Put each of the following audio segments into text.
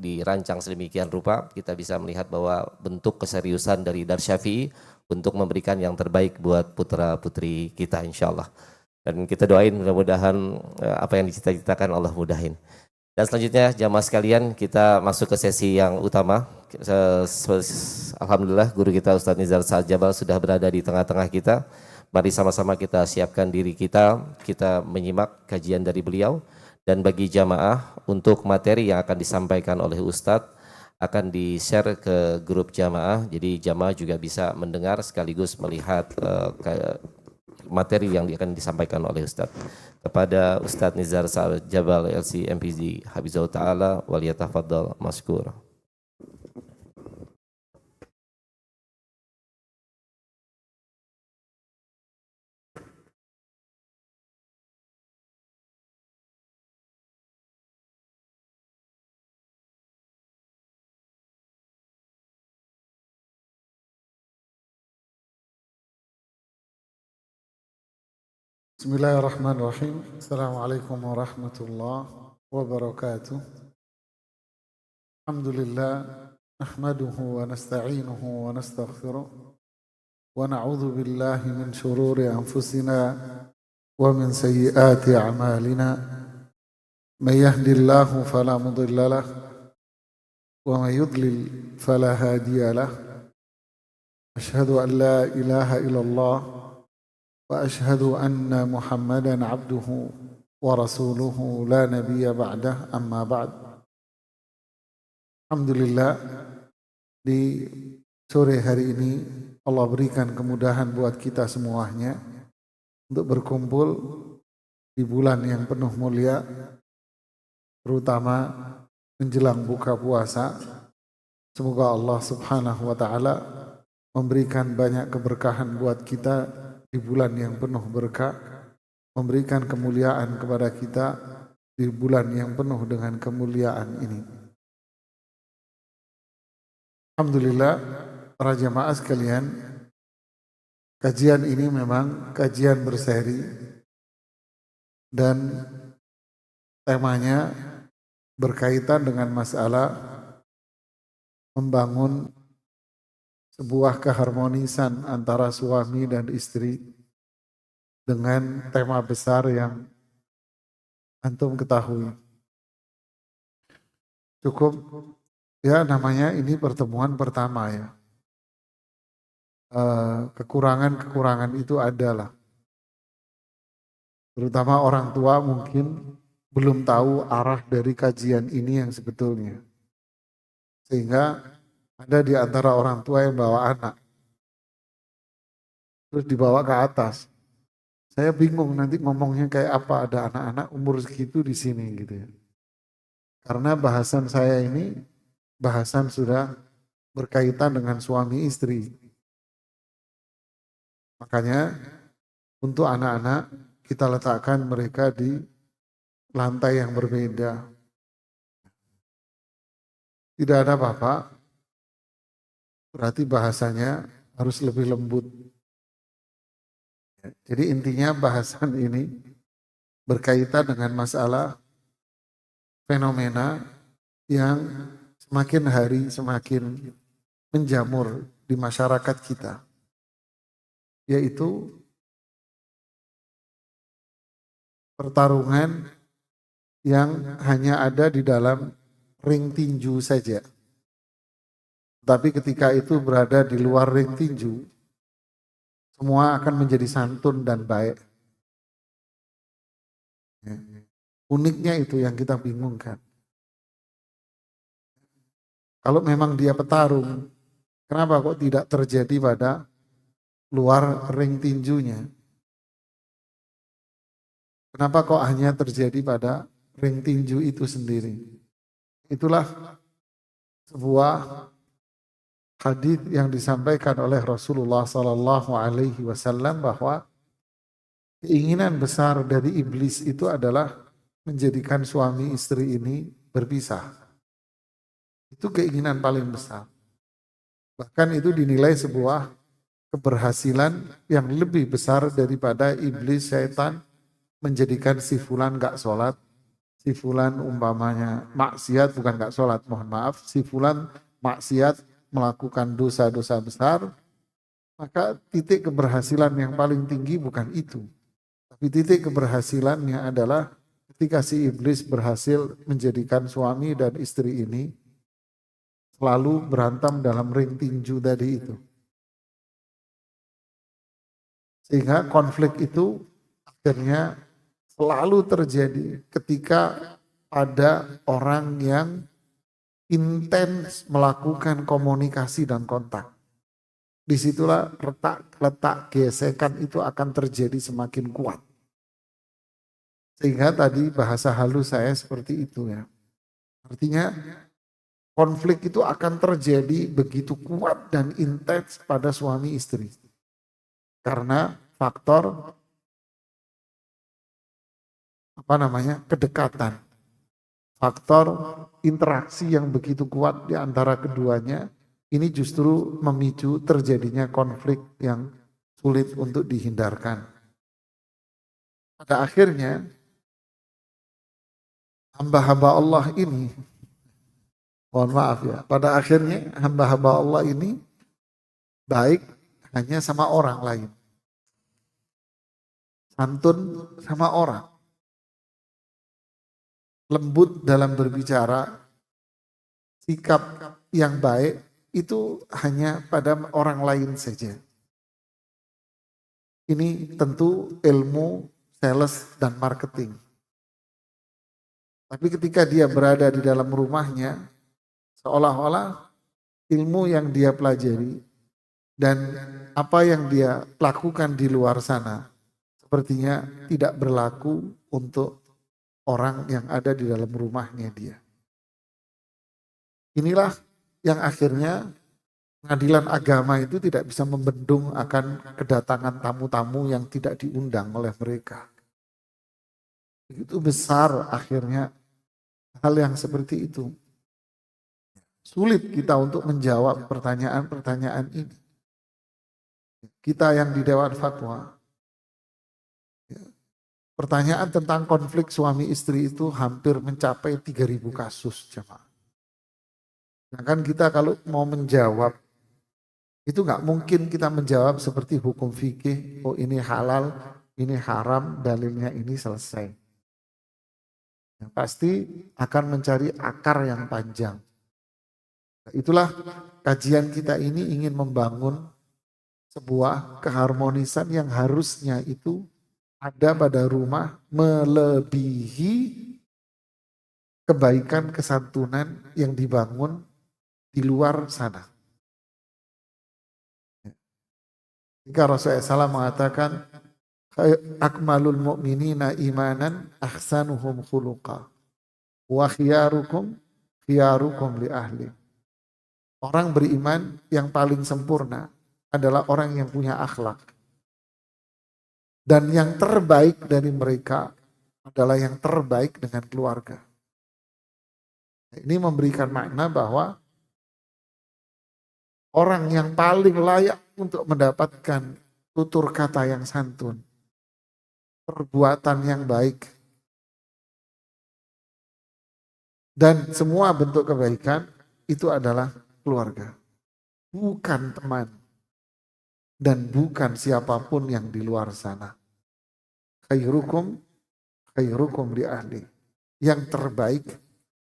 dirancang sedemikian rupa, kita bisa melihat bahwa bentuk keseriusan dari Dar Syafi'i untuk memberikan yang terbaik buat putra-putri kita insyaallah. Dan kita doain mudah-mudahan apa yang dicita-citakan Allah mudahin. Dan selanjutnya jamaah sekalian kita masuk ke sesi yang utama. Alhamdulillah guru kita Ustadz Nizar Sa'ad Jabal sudah berada di tengah-tengah kita. Mari sama-sama kita siapkan diri kita menyimak kajian dari beliau. Dan bagi jamaah untuk materi yang akan disampaikan oleh Ustadz akan di-share ke grup jamaah. Jadi jamaah juga bisa mendengar sekaligus melihat materi yang akan disampaikan oleh Ustadz. Kepada Ustadz Nizar Sa'ad Jabal LC MPD Hafizahullah Ta'ala waliyatafaddal maskur. Bismillahirrahmanirrahim. Assalamualaikum warahmatullahi wabarakatuh. Alhamdulillah, nahmaduhu wa nasta'inuhu wa nastaghfiruh wa na'udzu billahi min shururi anfusina wa min sayyiati a'malina. May yahdihillahu fala mudilla lahu wa may yudlil fala hadiya lahu. Asyhadu an la ilaha illallah وأشهد أن محمدا عبده ورسوله لا نبي بعده أما بعد. Alhamdulillah di sore hari ini Allah berikan kemudahan buat kita semuanya untuk berkumpul di bulan yang penuh mulia, terutama menjelang buka puasa. Semoga Allah Subhanahu wa Ta'ala memberikan banyak keberkahan buat kita di bulan yang penuh berkah, memberikan kemuliaan kepada kita di bulan yang penuh dengan kemuliaan ini. Alhamdulillah, para jamaah sekalian, kajian ini memang kajian berseri dan temanya berkaitan dengan masalah membangun sebuah keharmonisan antara suami dan istri dengan tema besar yang antum ketahui. Cukup ya namanya ini pertemuan pertama ya. Kekurangan-kekurangan itu adalah terutama orang tua mungkin belum tahu arah dari kajian ini yang sebetulnya. Sehingga ada di antara orang tua yang bawa anak, terus dibawa ke atas. Saya bingung nanti ngomongnya kayak apa, ada anak-anak umur segitu di sini gitu ya. Karena bahasan saya ini bahasan sudah berkaitan dengan suami istri. Makanya untuk anak-anak kita letakkan mereka di lantai yang berbeda. Tidak ada apa-apa. Berarti bahasanya harus lebih lembut. Jadi intinya bahasan ini berkaitan dengan masalah fenomena yang semakin hari semakin menjamur di masyarakat kita. Yaitu pertarungan yang hanya ada di dalam ring tinju saja. Tapi ketika itu berada di luar ring tinju, semua akan menjadi santun dan baik. Uniknya itu yang kita bingungkan. Kalau memang dia petarung, kenapa kok tidak terjadi pada luar ring tinjunya? Kenapa kok hanya terjadi pada ring tinju itu sendiri? Itulah sebuah hadis yang disampaikan oleh Rasulullah Sallallahu Alaihi Wasallam bahwa keinginan besar dari iblis itu adalah menjadikan suami istri ini berpisah. Itu keinginan paling besar. Bahkan itu dinilai sebuah keberhasilan yang lebih besar daripada iblis syaitan menjadikan si fulan gak sholat, si fulan umpamanya maksiat, bukan nggak sholat, mohon maaf, si fulan maksiat melakukan dosa-dosa besar, maka titik keberhasilan yang paling tinggi bukan itu. Tapi titik keberhasilannya adalah ketika si iblis berhasil menjadikan suami dan istri ini selalu berantem dalam ring tinju tadi itu. Sehingga konflik itu akhirnya selalu terjadi ketika ada orang yang intens melakukan komunikasi dan kontak. Disitulah letak gesekan itu akan terjadi semakin kuat. Sehingga tadi bahasa halus saya seperti itu ya. Artinya konflik itu akan terjadi begitu kuat dan intens pada suami istri. Karena faktor kedekatan. Faktor interaksi yang begitu kuat di antara keduanya ini justru memicu terjadinya konflik yang sulit untuk dihindarkan. Pada akhirnya hamba-hamba Allah ini, mohon maaf ya, pada akhirnya hamba-hamba Allah ini baik hanya sama orang lain. Santun sama orang. Lembut dalam berbicara, sikap yang baik itu hanya pada orang lain saja. Ini tentu ilmu sales dan marketing. Tapi ketika dia berada di dalam rumahnya, seolah-olah ilmu yang dia pelajari dan apa yang dia lakukan di luar sana sepertinya tidak berlaku untuk orang yang ada di dalam rumahnya dia. Inilah yang akhirnya pengadilan agama itu tidak bisa membendung akan kedatangan tamu-tamu yang tidak diundang oleh mereka. Begitu besar akhirnya hal yang seperti itu. Sulit kita untuk menjawab pertanyaan-pertanyaan ini. Kita yang di Dewan Fatwa, pertanyaan tentang konflik suami istri itu hampir mencapai 3.000 kasus, jemaah. Nah kan kita kalau mau menjawab, itu nggak mungkin kita menjawab seperti hukum fikih, oh ini halal, ini haram, dalilnya ini selesai. Yang pasti akan mencari akar yang panjang. Nah, itulah kajian kita ini ingin membangun sebuah keharmonisan yang harusnya itu ada pada rumah melebihi kebaikan kesantunan yang dibangun di luar sana. Jika Rasulullah SAW mengatakan akmalul mu'minina imanan ahsanuhum khuluqa wa khiyarukum li ahli. Orang beriman yang paling sempurna adalah orang yang punya akhlak. Dan yang terbaik dari mereka adalah yang terbaik dengan keluarga. Ini memberikan makna bahwa orang yang paling layak untuk mendapatkan tutur kata yang santun, perbuatan yang baik, dan semua bentuk kebaikan itu adalah keluarga. Bukan teman. Dan bukan siapapun yang di luar sana. Khairukum li ahli. Yang terbaik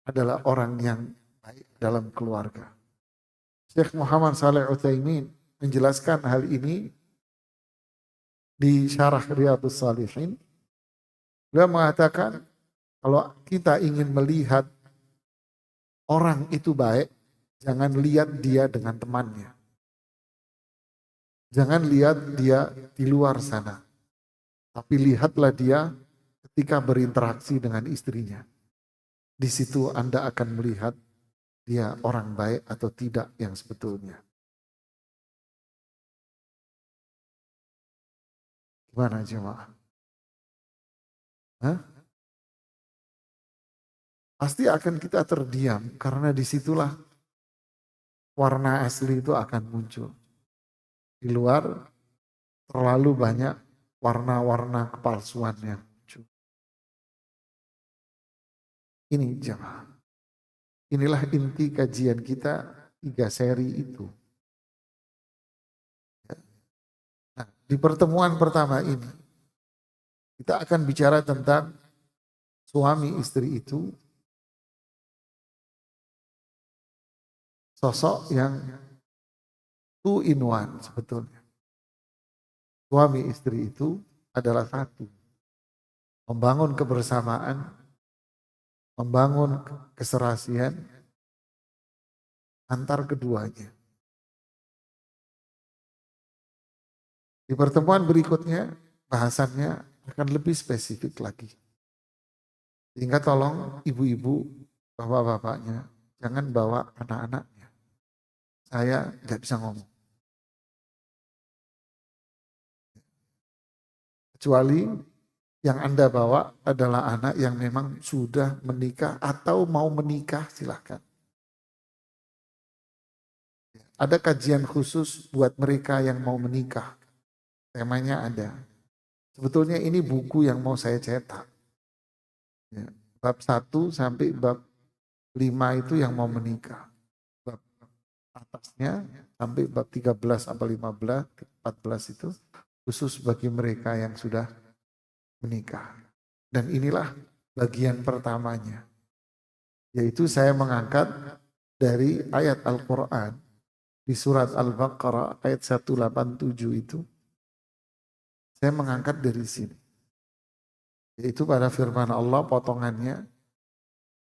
adalah orang yang baik dalam keluarga. Syekh Muhammad Shalih Utsaimin menjelaskan hal ini di Syarah Riyadhus Shalihin. Beliau mengatakan kalau kita ingin melihat orang itu baik, jangan lihat dia dengan temannya. Jangan lihat dia di luar sana. Tapi lihatlah dia ketika berinteraksi dengan istrinya. Di situ Anda akan melihat dia orang baik atau tidak yang sebetulnya. Gimana jemaah? Hah? Pasti akan kita terdiam karena disitulah warna asli itu akan muncul. Di luar terlalu banyak warna-warna kepalsuan yang muncul. Ini jemaah. Inilah inti kajian kita 3 seri itu. Nah, di pertemuan pertama ini kita akan bicara tentang suami istri itu sosok yang 2 in 1 sebetulnya. Suami istri itu adalah satu. Membangun kebersamaan, membangun keserasian antar keduanya. Di pertemuan berikutnya bahasannya akan lebih spesifik lagi. Sehingga tolong ibu-ibu, bapak-bapaknya jangan bawa anak-anaknya. Saya nggak bisa ngomong. Kecuali yang Anda bawa adalah anak yang memang sudah menikah atau mau menikah, silahkan. Ada kajian khusus buat mereka yang mau menikah. Temanya ada. Sebetulnya ini buku yang mau saya cetak. Ya, bab 1 sampai bab 5 itu yang mau menikah. Bab atasnya sampai bab 13 atau 15, 14 itu khusus bagi mereka yang sudah menikah. Dan inilah bagian pertamanya. Yaitu saya mengangkat dari ayat Al-Quran di surat Al-Baqarah ayat 187 itu. Saya mengangkat dari sini. Yaitu pada firman Allah potongannya.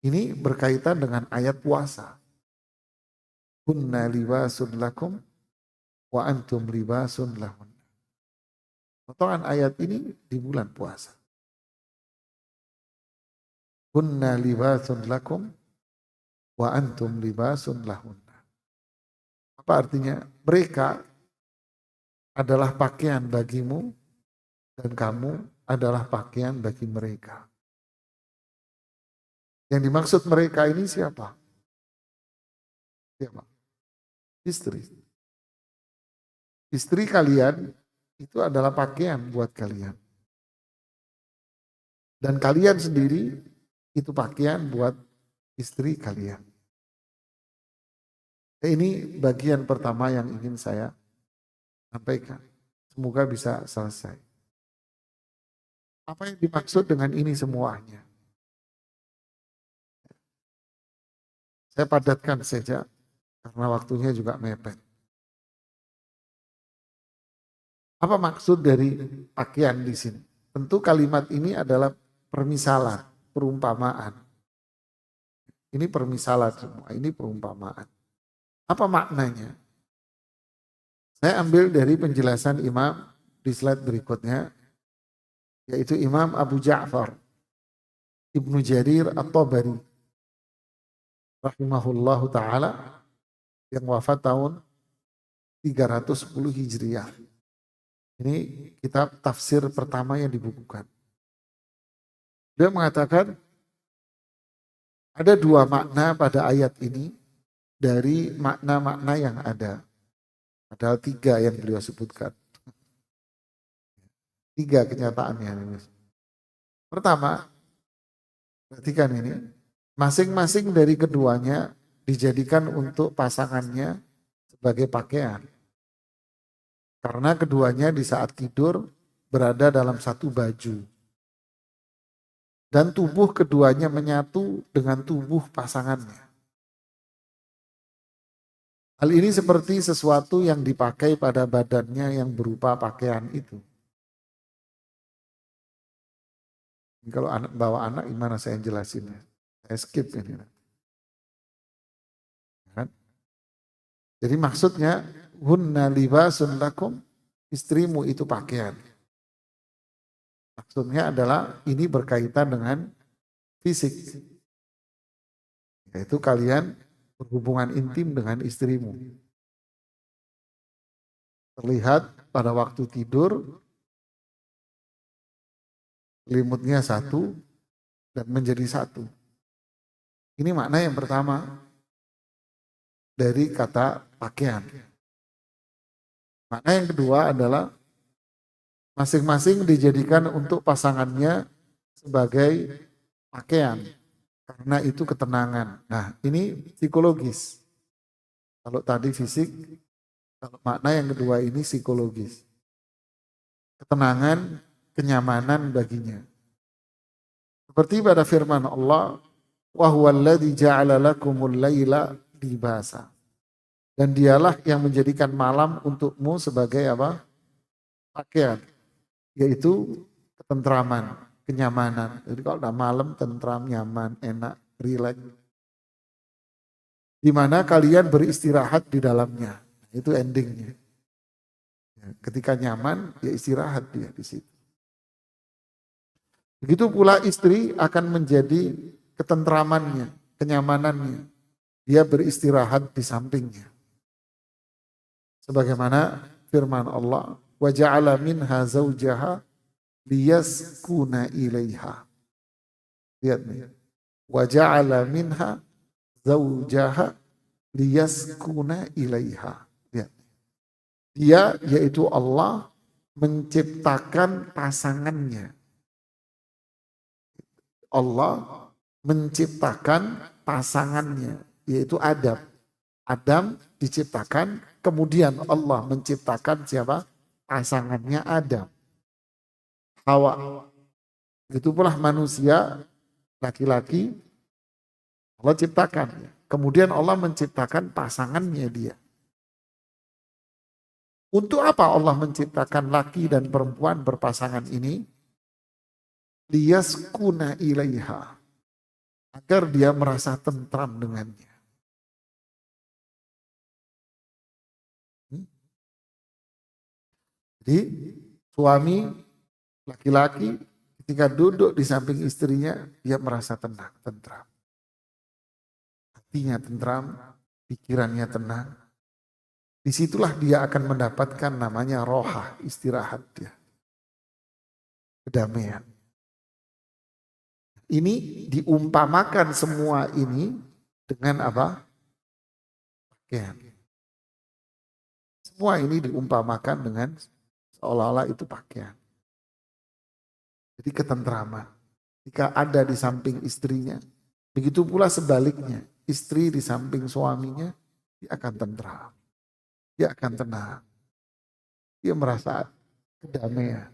Ini berkaitan dengan ayat puasa. Kunna libasun lakum wa antum libasun lahun. Potongan ayat ini di bulan puasa. Kunna libasun lakum wa antum libasun lahun. Apa artinya? Mereka adalah pakaian bagimu dan kamu adalah pakaian bagi mereka. Yang dimaksud mereka ini siapa? Siapa? Istri. Istri kalian itu adalah pakaian buat kalian. Dan kalian sendiri itu pakaian buat istri kalian. Ini bagian pertama yang ingin saya sampaikan. Semoga bisa selesai. Apa yang dimaksud dengan ini semuanya? Saya padatkan saja karena waktunya juga mepet. Apa maksud dari pakaian di sini? Tentu kalimat ini adalah permisalan, perumpamaan. Ini permisalan semua, ini perumpamaan. Apa maknanya? Saya ambil dari penjelasan Imam di slide berikutnya, yaitu Imam Abu Ja'far Ibnu Jarir At-Tabari rahimahullahu ta'ala yang wafat tahun 310 Hijriah. Ini kitab tafsir pertama yang dibukukan. Dia mengatakan ada 2 makna pada ayat ini dari makna-makna yang ada. Padahal 3 yang beliau sebutkan. 3 kenyataannya. Pertama, perhatikan ini, masing-masing dari keduanya dijadikan untuk pasangannya sebagai pakaian. Karena keduanya di saat tidur berada dalam satu baju. Dan tubuh keduanya menyatu dengan tubuh pasangannya. Hal ini seperti sesuatu yang dipakai pada badannya yang berupa pakaian itu. Kalau anak bawa anak gimana saya jelasin ya? Saya skip ini. Kan? Jadi maksudnya hunna libasun lakum, istrimu itu pakaian. Maksudnya adalah ini berkaitan dengan fisik. Yaitu kalian berhubungan intim dengan istrimu. Terlihat pada waktu tidur selimutnya satu dan menjadi satu. Ini makna yang pertama dari kata pakaian. Makna yang kedua adalah masing-masing dijadikan untuk pasangannya sebagai pakaian. karena itu ketenangan. Nah, ini psikologis. Kalau tadi fisik, kalau makna yang kedua ini psikologis. Ketenangan, kenyamanan baginya. Seperti pada firman Allah, wa huwallazi ja'ala lakumul laila libasa. Dan dialah yang menjadikan malam untukmu sebagai apa? Pakaian, yaitu ketentraman, kenyamanan. Jadi kalau udah malam tentram, nyaman, enak, rileks. Di mana kalian beristirahat di dalamnya. Itu endingnya. Ketika nyaman, ya istirahat dia di situ. Begitu pula istri akan menjadi ketentramannya, kenyamanannya. Dia beristirahat di sampingnya. Sebagaimana firman Allah, wa ja'ala minha zawjaha liyaskuna ilaiha. Lihat nih. Wa ja'ala minha zawjaha liyaskuna ilaiha. Lihat. Dia yaitu Allah menciptakan pasangannya. Allah menciptakan pasangannya, yaitu Adam. Adam diciptakan, kemudian Allah menciptakan siapa? Pasangannya Adam. Hawa. Begitu pula manusia, laki-laki, Allah ciptakan. Kemudian Allah menciptakan pasangannya dia. Untuk apa Allah menciptakan laki dan perempuan berpasangan ini? Liyaskuna ilaiha, agar dia merasa tentram dengannya. Jadi suami laki-laki ketika duduk di samping istrinya, dia merasa tenang, tentram. Hatinya tentram, pikirannya tenang. Disitulah dia akan mendapatkan namanya rohah, istirahat dia. Kedamaian. Ini diumpamakan semua ini dengan apa? Pakaian. Semua ini diumpamakan dengan seolah-olah itu pakaian. Jadi ketentraman. Jika ada di samping istrinya, begitu pula sebaliknya. Istri di samping suaminya, dia akan tentram. Dia akan tenang. Dia merasa kedamaian.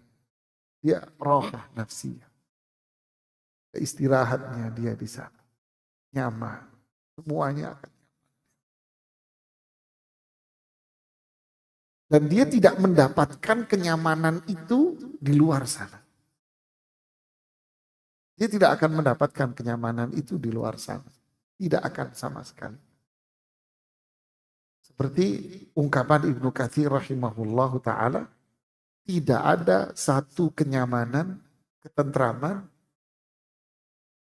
Dia rohah nafsiyah. Istirahatnya dia di sana. Nyaman. Semuanya akan nyaman. Dan dia tidak mendapatkan kenyamanan itu di luar sana. Dia tidak akan mendapatkan kenyamanan itu di luar sana. Tidak akan sama sekali. Seperti ungkapan Ibnu Katsir rahimahullahu ta'ala. Tidak ada satu kenyamanan, ketentraman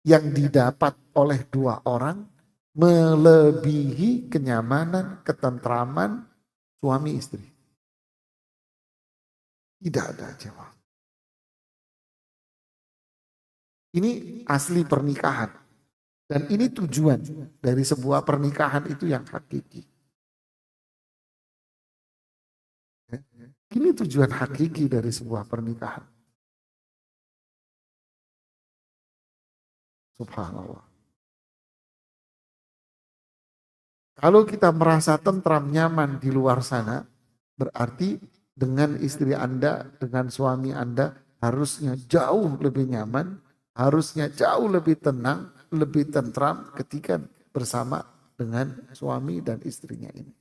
yang didapat oleh dua orang melebihi kenyamanan, ketentraman suami istri. Tidak ada jemaah. Ini asli pernikahan. Dan ini tujuan dari sebuah pernikahan itu yang hakiki. Ini tujuan hakiki dari sebuah pernikahan. Subhanallah. Kalau kita merasa tentram nyaman di luar sana, berarti dengan istri Anda, dengan suami Anda harusnya jauh lebih nyaman, harusnya jauh lebih tenang, lebih tentram ketika bersama dengan suami dan istrinya ini.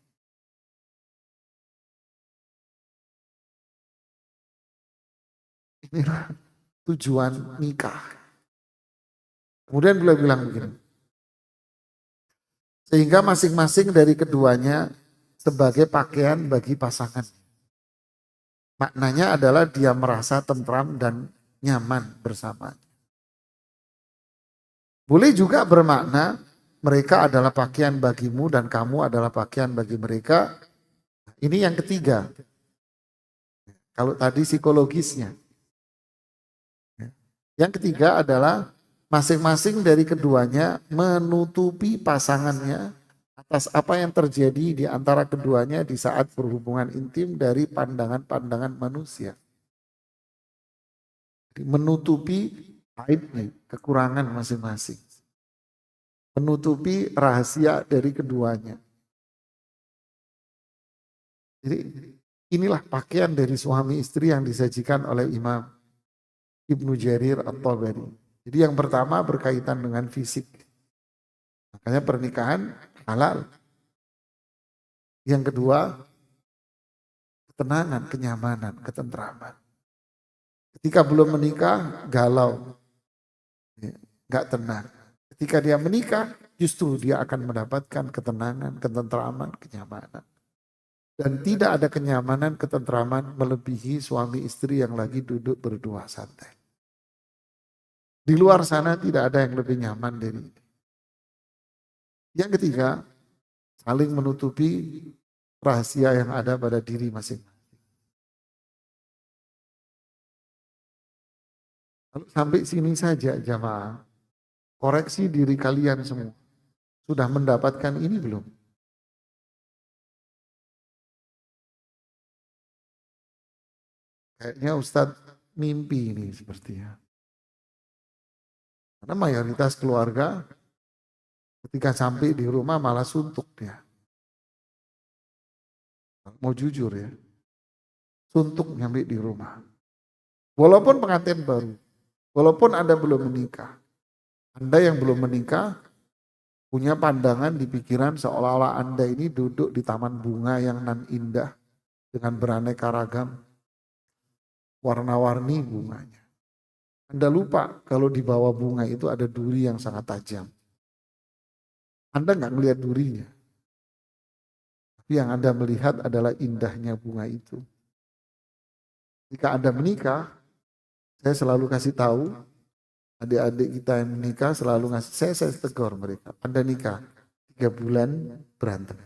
Inilah tujuan nikah. Kemudian beliau bilang begini. Sehingga masing-masing dari keduanya sebagai pakaian bagi pasangan. Maknanya adalah dia merasa tentram dan nyaman bersama. Boleh juga bermakna mereka adalah pakaian bagimu dan kamu adalah pakaian bagi mereka. Ini yang ketiga. Kalau tadi psikologisnya. Yang ketiga adalah masing-masing dari keduanya menutupi pasangannya atas apa yang terjadi di antara keduanya di saat berhubungan intim dari pandangan-pandangan manusia. Menutupi aibnya, kekurangan masing-masing. menutupi rahasia dari keduanya. Jadi inilah pakaian dari suami istri yang disajikan oleh Imam Ibnu Jarir At-Tabari. Jadi yang pertama berkaitan dengan fisik. Makanya pernikahan halal. Yang kedua, ketenangan, kenyamanan, ketentraman. Ketika belum menikah, galau, nggak tenang. Ketika dia menikah, justru dia akan mendapatkan ketenangan, ketentraman, kenyamanan. Dan tidak ada kenyamanan, ketentraman melebihi suami istri yang lagi duduk berdua santai. Di luar sana tidak ada yang lebih nyaman dari ini. Yang ketiga, saling menutupi rahasia yang ada pada diri masing-masing. Lalu sampai sini saja jamaah, koreksi diri kalian semua. Sudah mendapatkan ini belum? Kayaknya Ustadz mimpi ini sepertinya. Karena mayoritas keluarga ketika sampai di rumah malah suntuk dia. Mau jujur ya, suntuk nyampe di rumah. Walaupun pengantin baru, walaupun Anda belum menikah. Anda yang belum menikah punya pandangan di pikiran seolah-olah Anda ini duduk di taman bunga yang nan indah dengan beraneka ragam warna-warni bunganya. Anda lupa kalau di bawah bunga itu ada duri yang sangat tajam. Anda nggak melihat durinya. Tapi yang Anda melihat adalah indahnya bunga itu. Jika Anda menikah, saya selalu kasih tahu, adik-adik kita yang menikah selalu ngasih, saya tegur mereka. Anda nikah, 3 bulan berantem.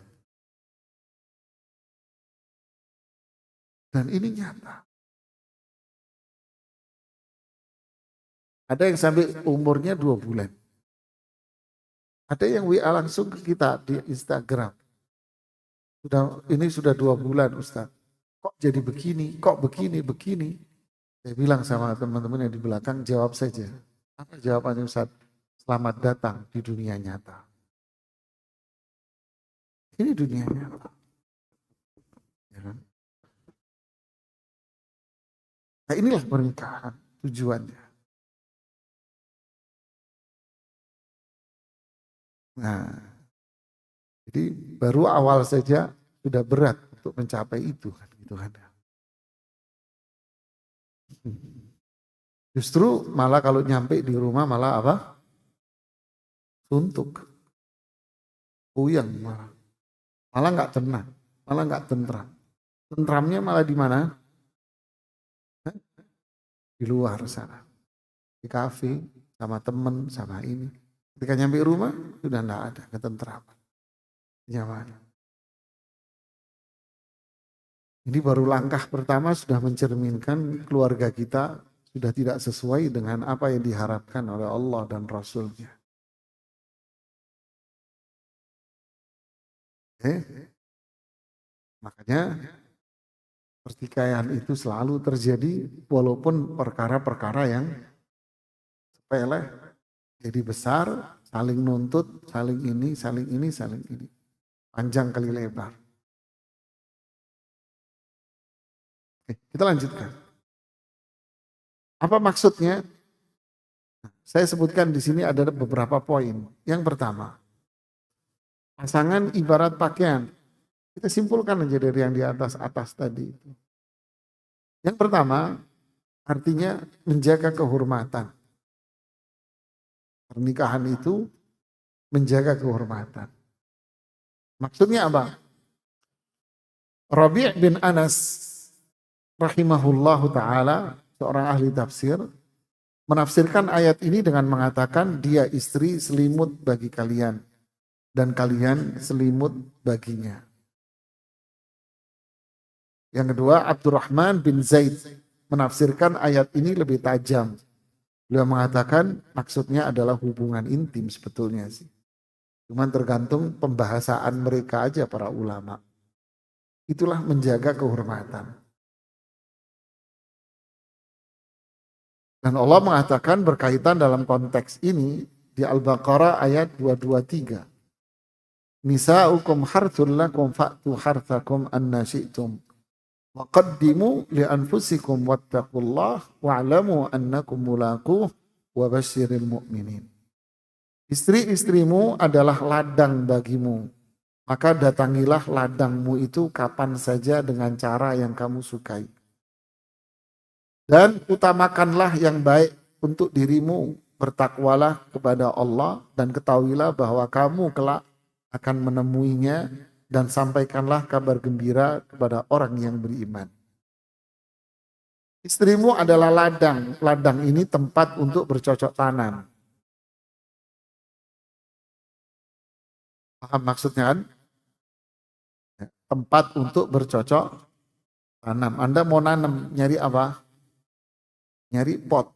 Dan ini nyata. Ada yang sampai umurnya 2 bulan. Ada yang WA langsung ke kita di Instagram. Ini sudah 2 bulan Ustaz. Kok jadi begini? Kok begini? Saya bilang sama teman-teman yang di belakang, jawab saja. Apa jawabannya Ustaz? Selamat datang di dunia nyata. Ini dunia nyata. Ya kan? Nah inilah pernikahan tujuannya. Nah, jadi baru awal saja sudah berat untuk mencapai itu kan gitu kan. Justru malah kalau nyampe di rumah malah apa? Suntuk. Puyeng malah. Malah nggak tenang, malah nggak tentram. Tentramnya malah di mana? Di luar sana. Di kafe, sama temen, sama ini. Ketika nyampe rumah, sudah tidak ada ketentraman. Nyaman. Ini baru langkah pertama sudah mencerminkan keluarga kita sudah tidak sesuai dengan apa yang diharapkan oleh Allah dan Rasulnya. Makanya pertikaian itu selalu terjadi walaupun perkara-perkara yang sepele. Jadi besar, saling nuntut, saling ini. Panjang kali lebar. Oke, kita lanjutkan. Apa maksudnya? Saya sebutkan di sini ada beberapa poin. Yang pertama, pasangan ibarat pakaian. Kita simpulkan aja dari yang di atas tadi. Yang pertama, artinya menjaga kehormatan. Pernikahan itu menjaga kehormatan. Maksudnya apa? Rabi' bin Anas rahimahullahu ta'ala, seorang ahli tafsir, menafsirkan ayat ini dengan mengatakan dia istri selimut bagi kalian dan kalian selimut baginya. Yang kedua, Abdurrahman bin Zaid menafsirkan ayat ini lebih tajam. Beliau mengatakan maksudnya adalah hubungan intim sebetulnya sih. Cuman tergantung pembahasaan mereka aja para ulama. Itulah menjaga kehormatan. Dan Allah mengatakan berkaitan dalam konteks ini di Al-Baqarah ayat 223. Nisa'ukum harthul lakum fa'tu harthakum anna syi'tum. Wa qaddimu li anfusikum wattaqullah wa'lamu annakum mulaquh wa basyiril mu'minin. Istri-istrimu adalah ladang bagimu. Maka datangilah ladangmu itu kapan saja dengan cara yang kamu sukai. Dan utamakanlah yang baik untuk dirimu. Bertakwalah kepada Allah dan ketahuilah bahwa kamu kelak akan menemuinya dan sampaikanlah kabar gembira kepada orang yang beriman. Istrimu adalah ladang. Ladang ini tempat untuk bercocok tanam. Paham maksudnya kan? Tempat untuk bercocok tanam. Anda mau nanam, nyari apa? Nyari pot.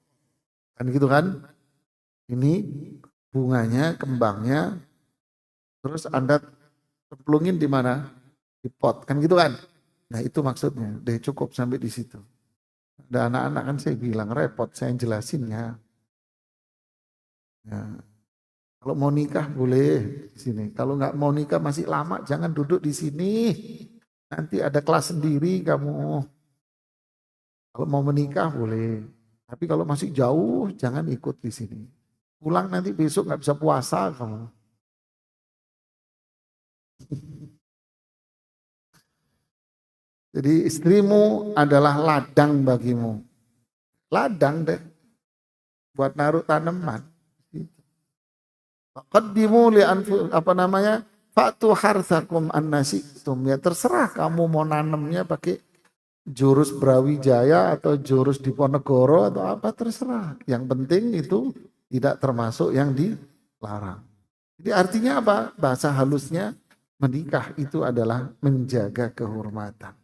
Kan gitu kan? Ini bunganya, kembangnya, terus Anda cemplungin di mana? Di pot, kan gitu kan? Nah itu maksudnya, udah cukup sampai di situ. Ada anak-anak kan saya bilang repot, saya jelasin ya. Kalau mau nikah boleh di sini. Kalau nggak mau nikah masih lama, jangan duduk di sini. Nanti ada kelas sendiri kamu. Kalau mau menikah boleh, tapi kalau masih jauh jangan ikut di sini. Pulang nanti besok nggak bisa puasa kamu. Jadi istrimu adalah ladang bagimu. Ladang deh. Buat naruh tanaman. Qaddimu li fa'tu harthakum annasitum. Ya terserah kamu mau nanamnya pakai jurus Brawijaya atau jurus Diponegoro atau apa terserah. Yang penting itu tidak termasuk yang dilarang. Jadi artinya apa? Bahasa halusnya menikah itu adalah menjaga kehormatan.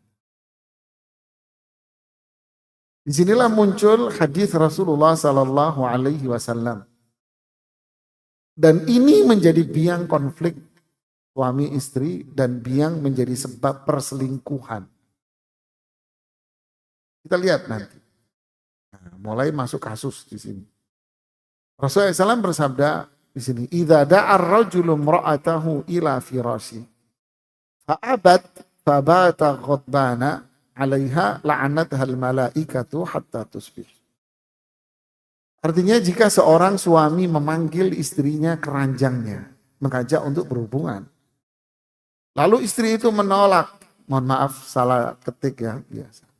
Disinilah muncul hadis Rasulullah Sallallahu Alaihi Wasallam. Dan ini menjadi biang konflik suami istri dan biang menjadi sebab perselingkuhan. Kita lihat nanti. Nah, mulai masuk kasus di sini. Rasulullah SAW bersabda di sini, "Idza da'a ar-rajulu imra'atahu ila firasyi, fa'abat fabata ghadbana 'alaiha la'anatha al-malaikatu hatta tusbih." Artinya jika seorang suami memanggil istrinya ke ranjangnya, mengajak untuk berhubungan. Lalu istri itu menolak, mohon maaf salah ketik ya biasa.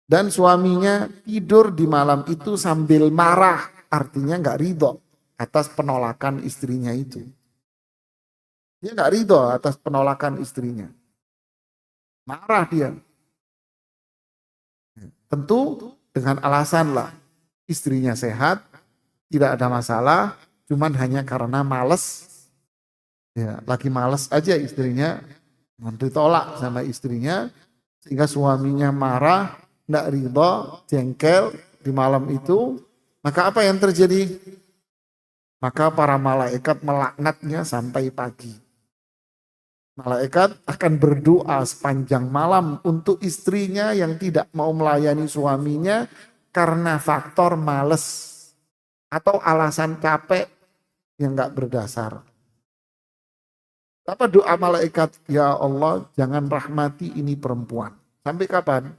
Dan suaminya tidur di malam itu sambil marah. Artinya nggak ridho atas penolakan istrinya itu. Dia nggak ridho atas penolakan istrinya. Marah dia. Tentu dengan alasan lah. Istrinya sehat, tidak ada masalah. Cuman hanya karena males. Ya, lagi males aja istrinya. Ditolak sama istrinya. Sehingga suaminya marah, nggak ridho, jengkel di malam itu. Maka apa yang terjadi? Maka para malaikat melaknatnya sampai pagi. Malaikat akan berdoa sepanjang malam untuk istrinya yang tidak mau melayani suaminya karena faktor males atau alasan capek yang nggak berdasar. Apa doa malaikat? Ya Allah, jangan rahmati ini perempuan. Sampai kapan?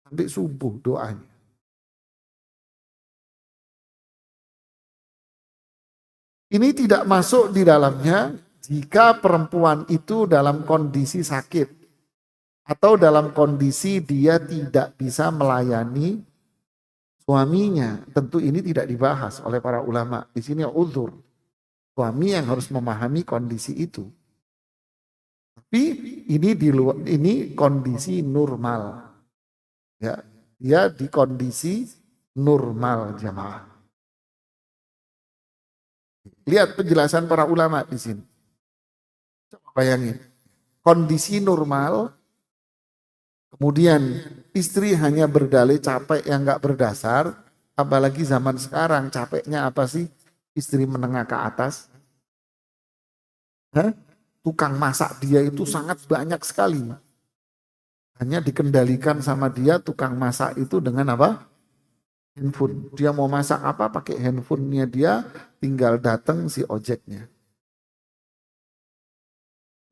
Sampai subuh doanya. Ini tidak masuk di dalamnya jika perempuan itu dalam kondisi sakit atau dalam kondisi dia tidak bisa melayani suaminya. Tentu ini tidak dibahas oleh para ulama. Di sini uzur. Suami yang harus memahami kondisi itu. Tapi ini kondisi normal. Ya, dia di kondisi normal jamaah. Lihat penjelasan para ulama di sini. Coba bayangin. Kondisi normal, kemudian istri hanya berdalih capek yang nggak berdasar, apalagi zaman sekarang capeknya apa sih? Istri menengah ke atas. Tukang masak dia itu sangat banyak sekali. Hanya dikendalikan sama dia tukang masak itu dengan apa? handphone. Dia mau masak apa pakai handphonenya dia, tinggal datang si ojeknya.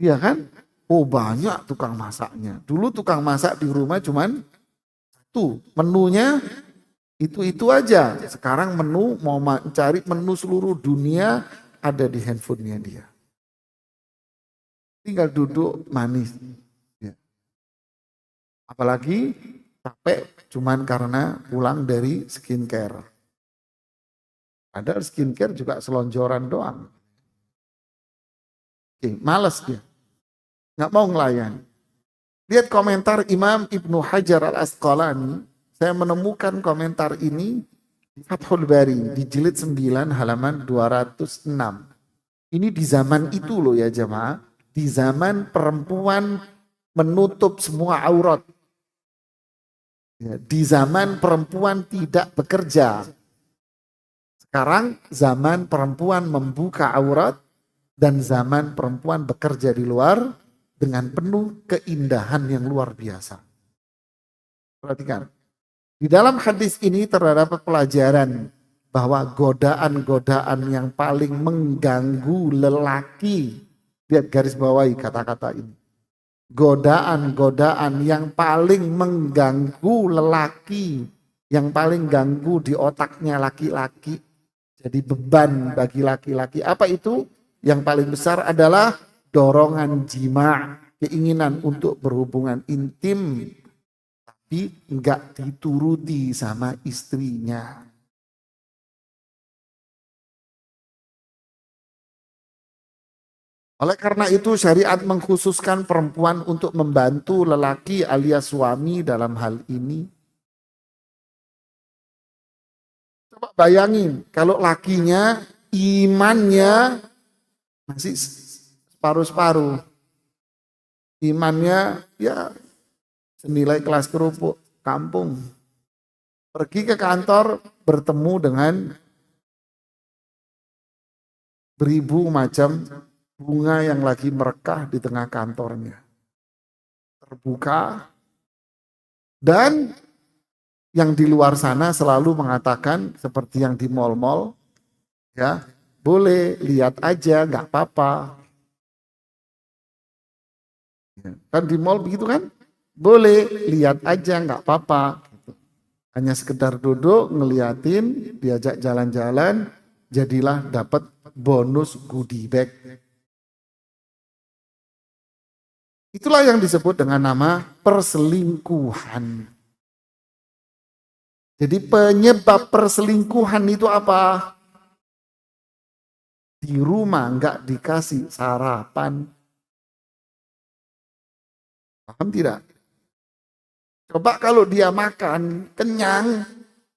Iya kan? Oh banyak tukang masaknya. Dulu tukang masak di rumah cuman satu. Menunya itu aja. Sekarang menu mau mencari menu seluruh dunia ada di handphonenya dia. Tinggal duduk manis. Ya. Apalagi capek cuman karena pulang dari skincare. Padahal skincare juga selonjoran doang. Oke, males dia. Nggak mau ngelayan. Lihat komentar Imam Ibnu Hajar al-Asqalani. Saya menemukan komentar ini di Fathul Bari di jilid 9 halaman 206. Ini di zaman itu loh ya jemaah. Di zaman perempuan menutup semua aurat. Ya, di zaman perempuan tidak bekerja. Sekarang zaman perempuan membuka aurat dan zaman perempuan bekerja di luar dengan penuh keindahan yang luar biasa. Perhatikan. Di dalam hadis ini terdapat pelajaran bahwa godaan-godaan yang paling mengganggu lelaki. Lihat garis bawahi kata-kata ini. Godaan-godaan yang paling mengganggu lelaki, yang paling ganggu di otaknya laki-laki, jadi beban bagi laki-laki. Apa itu? Yang paling besar adalah dorongan jima, keinginan untuk berhubungan intim, tapi enggak dituruti sama istrinya. Oleh karena itu syariat mengkhususkan perempuan untuk membantu lelaki alias suami dalam hal ini. Coba bayangin kalau lakinya imannya masih separuh-separuh. Imannya ya senilai kelas kerupuk kampung. Pergi ke kantor bertemu dengan beribu macam bunga yang lagi merekah di tengah kantornya. Terbuka. Dan yang di luar sana selalu mengatakan seperti yang di mal-mal, ya boleh lihat aja, nggak apa-apa. Ya, kan di mal begitu kan? Boleh lihat aja, nggak apa-apa. Hanya sekedar duduk, ngeliatin, diajak jalan-jalan, jadilah dapat bonus goodie bag. Itulah yang disebut dengan nama perselingkuhan. Jadi penyebab perselingkuhan itu apa? Di rumah nggak dikasih sarapan. Paham tidak? Coba kalau dia makan kenyang,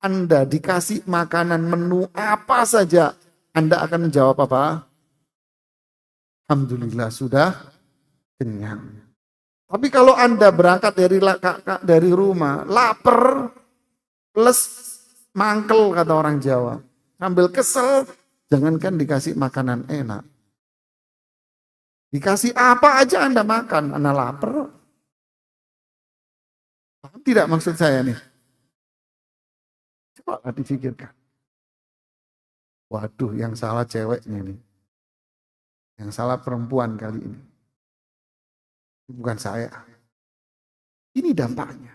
Anda dikasih makanan menu apa saja, Anda akan menjawab apa? Alhamdulillah sudah kenyang. Tapi kalau Anda berangkat dari rumah, lapar, plus mangkel kata orang Jawa. Sambil kesel, jangankan dikasih makanan enak. Dikasih apa aja Anda makan, Anda lapar. Paham tidak maksud saya nih? Coba dipikirkan. Waduh, yang salah ceweknya nih. Yang salah perempuan kali ini. Bukan saya. Ini dampaknya.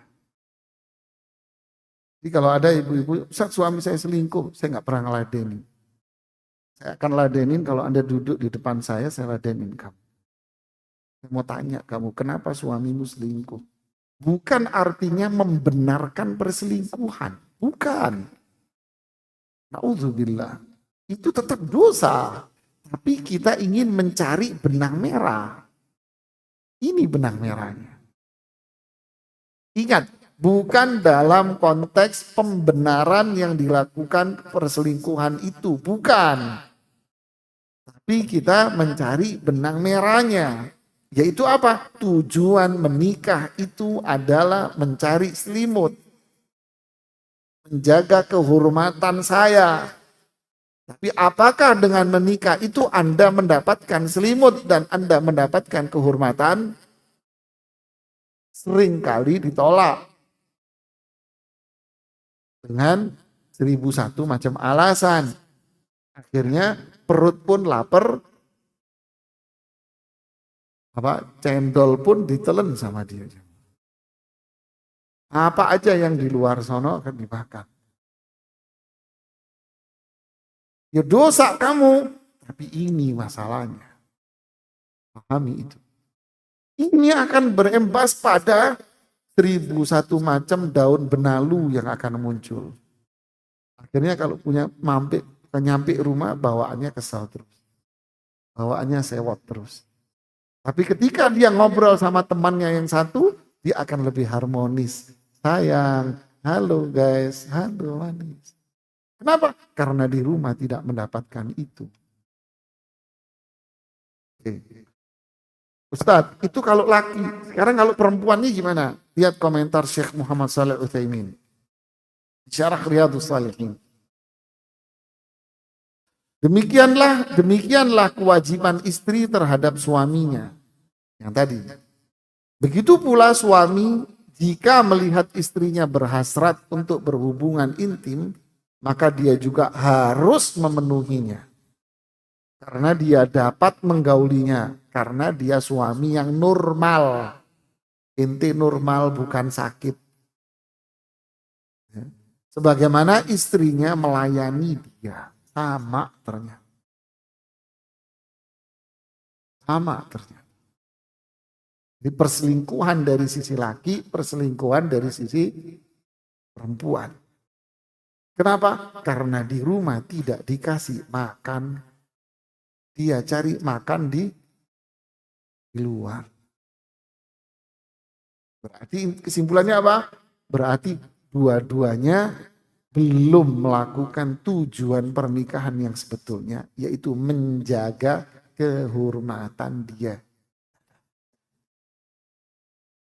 Jadi kalau ada ibu-ibu, saat suami saya selingkuh, saya nggak pernah ngeladenin. Saya akan ladenin kalau Anda duduk di depan saya ladenin kamu. Saya mau tanya kamu, kenapa suamimu selingkuh? Bukan artinya membenarkan perselingkuhan. Bukan. Na'udzubillah. Itu tetap dosa. Tapi kita ingin mencari benang merah. Ini benang merahnya. Ingat, bukan dalam konteks pembenaran yang dilakukan perselingkuhan itu. Bukan. Tapi kita mencari benang merahnya. Yaitu apa? Tujuan menikah itu adalah mencari selimut. Menjaga kehormatan saya. Tapi apakah dengan menikah itu Anda mendapatkan selimut dan Anda mendapatkan kehormatan? Seringkali ditolak. Dengan 1001 macam alasan. Akhirnya perut pun lapar, cendol pun ditelen sama dia. Apa aja yang di luar sono akan dimakan. Ya dosa kamu, tapi ini masalahnya. Pahami itu. Ini akan berembas pada 1001 macam daun benalu yang akan muncul. Akhirnya kalau punya nyampe rumah bawaannya kesal terus. Bawaannya sewot terus. Tapi ketika dia ngobrol sama temannya yang satu, dia akan lebih harmonis. Sayang, halo guys, halo manis. Kenapa? Karena di rumah tidak mendapatkan itu. Oke. Ustadz, itu kalau laki. Sekarang kalau perempuan ini gimana? Lihat komentar Syekh Muhammad Shalih Utsaimin. Syarah Riyadhus Shalihin. Demikianlah kewajiban istri terhadap suaminya. Yang tadi. Begitu pula suami jika melihat istrinya berhasrat untuk berhubungan intim, maka dia juga harus memenuhinya. Karena dia dapat menggaulinya. Karena dia suami yang normal. Inti normal bukan sakit. Sebagaimana istrinya melayani dia. Sama ternyata. Sama ternyata. Jadi perselingkuhan dari sisi laki, perselingkuhan dari sisi perempuan. Kenapa? Karena di rumah tidak dikasih makan. Dia cari makan di luar. Berarti kesimpulannya apa? Berarti dua-duanya belum melakukan tujuan pernikahan yang sebetulnya, yaitu menjaga kehormatan dia.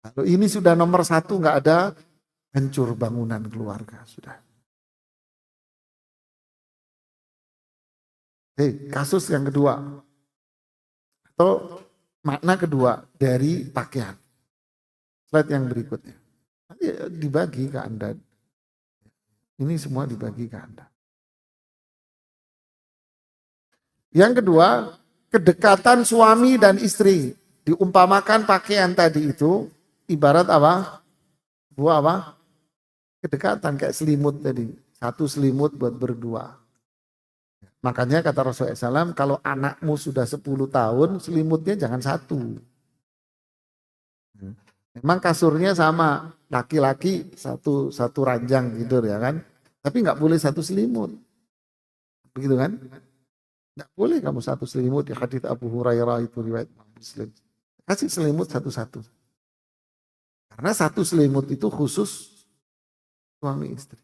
Kalau ini sudah nomor 1, nggak ada, hancur bangunan keluarga sudah. Kasus yang kedua atau makna kedua dari pakaian. Slide yang berikutnya. Nanti dibagi ke Anda. Ini semua dibagi ke Anda. Yang kedua, kedekatan suami dan istri. Diumpamakan pakaian tadi itu ibarat apa? Buah apa? Kedekatan kayak selimut tadi. Satu selimut buat berdua. Makanya kata Rasulullah SAW, kalau anakmu sudah 10 tahun, selimutnya jangan satu. Memang kasurnya sama, laki-laki satu ranjang tidur ya kan. Tapi nggak boleh satu selimut. Begitu kan? Nggak boleh kamu satu selimut, di hadits Abu Hurairah itu riwayat Muslim. Kasih selimut satu-satu. Karena satu selimut itu khusus suami istri.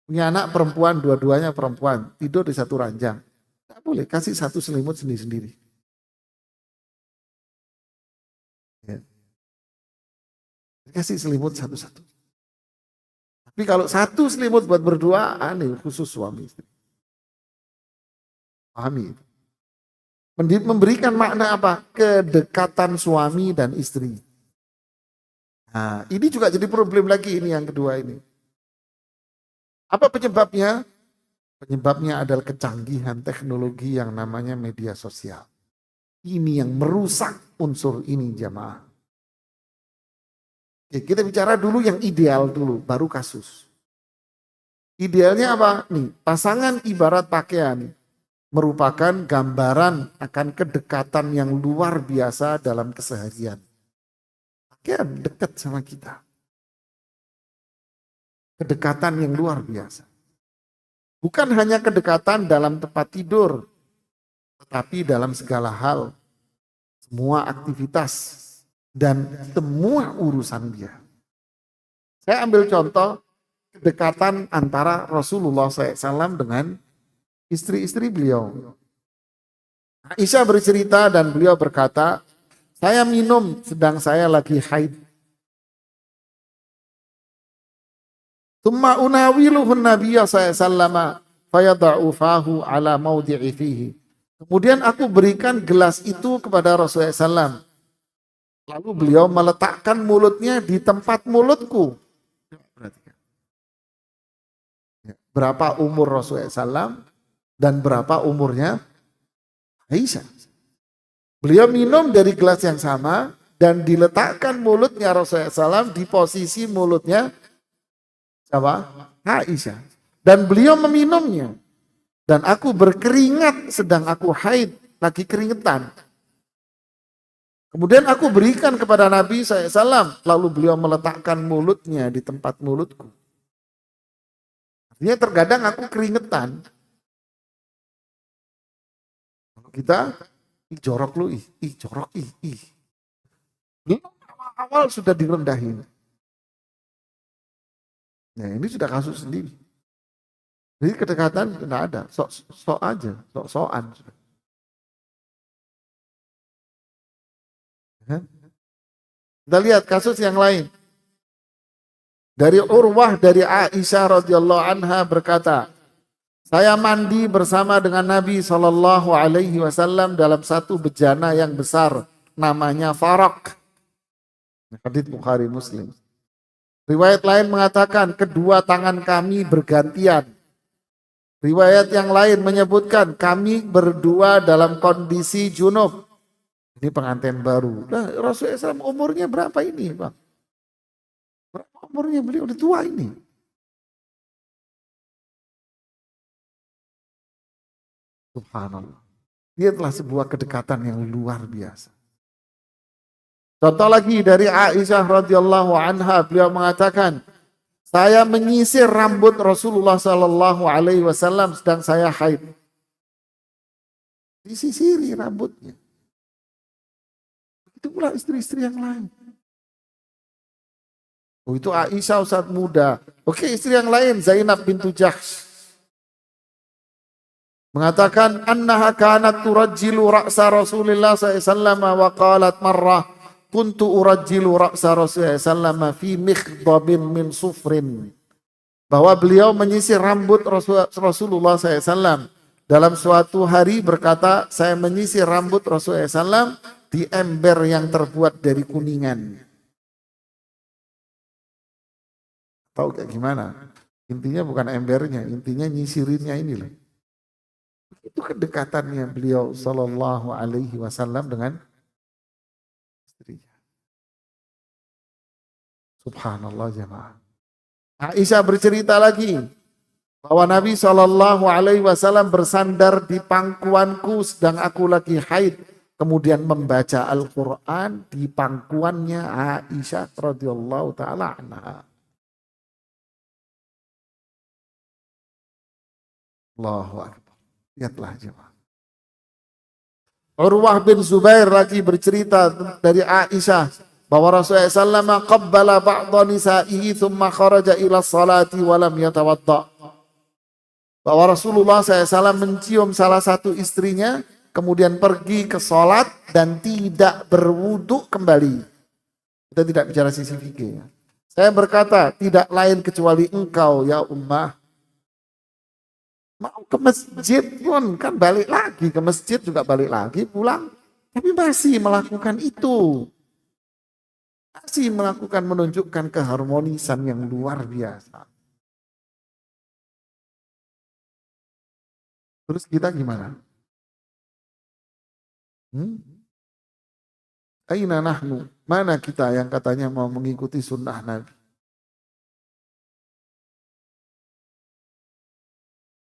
Punya anak perempuan, dua-duanya perempuan, tidur di satu ranjang. Nggak boleh, kasih satu selimut sendiri-sendiri. Ya. Kasih selimut satu-satu. Tapi kalau satu selimut buat berdua, aneh, khusus suami istri. Pahami. Memberikan makna apa? Kedekatan suami dan istri. Nah, ini juga jadi problem lagi ini yang kedua ini. Apa penyebabnya? Penyebabnya adalah kecanggihan teknologi yang namanya media sosial. Ini yang merusak unsur ini jamaah. Oke, kita bicara dulu yang ideal dulu, baru kasus. Idealnya apa? Nih, pasangan ibarat pakaian merupakan gambaran akan kedekatan yang luar biasa dalam keseharian. Pakaian dekat sama kita. Kedekatan yang luar biasa. Bukan hanya kedekatan dalam tempat tidur, tetapi dalam segala hal, semua aktivitas, dan semua urusan dia. Saya ambil contoh kedekatan antara Rasulullah SAW dengan istri-istri beliau. Aisyah bercerita dan beliau berkata, saya minum sedang saya lagi haid. Tumma unawiluhun nabiyya sallallahu fayada'u fahu ala mawdi'i fihi. Kemudian aku berikan gelas itu kepada Rasulullah SAW. Lalu beliau meletakkan mulutnya di tempat mulutku. Berapa umur Rasulullah SAW dan berapa umurnya Aisyah. Beliau minum dari gelas yang sama dan diletakkan mulutnya Rasulullah SAW di posisi mulutnya siapa? Aisyah. Dan beliau meminumnya. Dan aku berkeringat sedang aku haid, lagi keringetan. Kemudian aku berikan kepada Nabi SAW, lalu beliau meletakkan mulutnya di tempat mulutku. Artinya terkadang aku keringetan. Kita, jorok lu, jorok, Belum awal sudah direndahin. Nah ini sudah kasus sendiri. Jadi kedekatan tidak ada, sok aja, sok-sokan. Kita lihat kasus yang lain. Dari Urwah dari Aisyah radhiyallahu anha berkata, saya mandi bersama dengan Nabi Shallallahu Alaihi Wasallam dalam satu bejana yang besar, namanya Farak. Hadits Bukhari Muslim. Riwayat lain mengatakan kedua tangan kami bergantian. Riwayat yang lain menyebutkan kami berdua dalam kondisi junub. Ini pengantin baru. Nah, Rasulullah SAW umurnya berapa ini, Bang? Berapa umurnya? Beliau udah tua ini. Subhanallah. Lihatlah sebuah kedekatan yang luar biasa. Contoh lagi dari Aisyah radhiyallahu anha, beliau mengatakan, saya menyisir rambut Rasulullah sallallahu alaihi wasallam sedang saya haid. Disisiri rambutnya. Itu pula istri-istri yang lain. Oh, itu Aisyah saat muda. Oke, istri yang lain Zainab bintu Jahsh mengatakan annaha kanat turajjilu ra'sa Rasulillah sallallahu alaihi wasallam wa qalat marrah kuntu urajjilu ra'sa Rasulullah sallallahu alaihi wasallam fi mikhdabin min sufrin. Bahwa beliau menyisir rambut Rasulullah SAW. Dalam suatu hari berkata, saya menyisir rambut Rasulullah SAW di ember yang terbuat dari kuningan. Tahu kayak gimana? Intinya bukan embernya, intinya nyisirinnya ini loh. Itu kedekatannya beliau Sallallahu Alaihi Wasallam dengan istrinya. Subhanallah jemaah. Aisyah bercerita lagi bahwa Nabi Shallallahu Alaihi Wasallam bersandar di pangkuanku sedang aku lagi haid, kemudian membaca Al-Quran di pangkuannya Aisyah radhiyallahu taala anha. Allahu Akbar. Lihatlah jemaah. Urwah bin Zubair lagi bercerita dari Aisyah bahwa Rasulullah SAW qabbala ba'dha nisa'ihi thumma kharaja ila salati wa lam yatawadda. Bahwa Rasulullah SAW mencium salah satu istrinya, kemudian pergi ke salat dan tidak berwudu kembali. Kita tidak bicara sisi fikih. Saya berkata, tidak lain kecuali engkau ya ummah. Mau ke masjid pun kan balik lagi, ke masjid juga balik lagi, pulang. Tapi masih melakukan itu. Masih melakukan menunjukkan keharmonisan yang luar biasa. Terus kita gimana? Aina nahnu? Mana kita yang katanya mau mengikuti sunnah Nabi?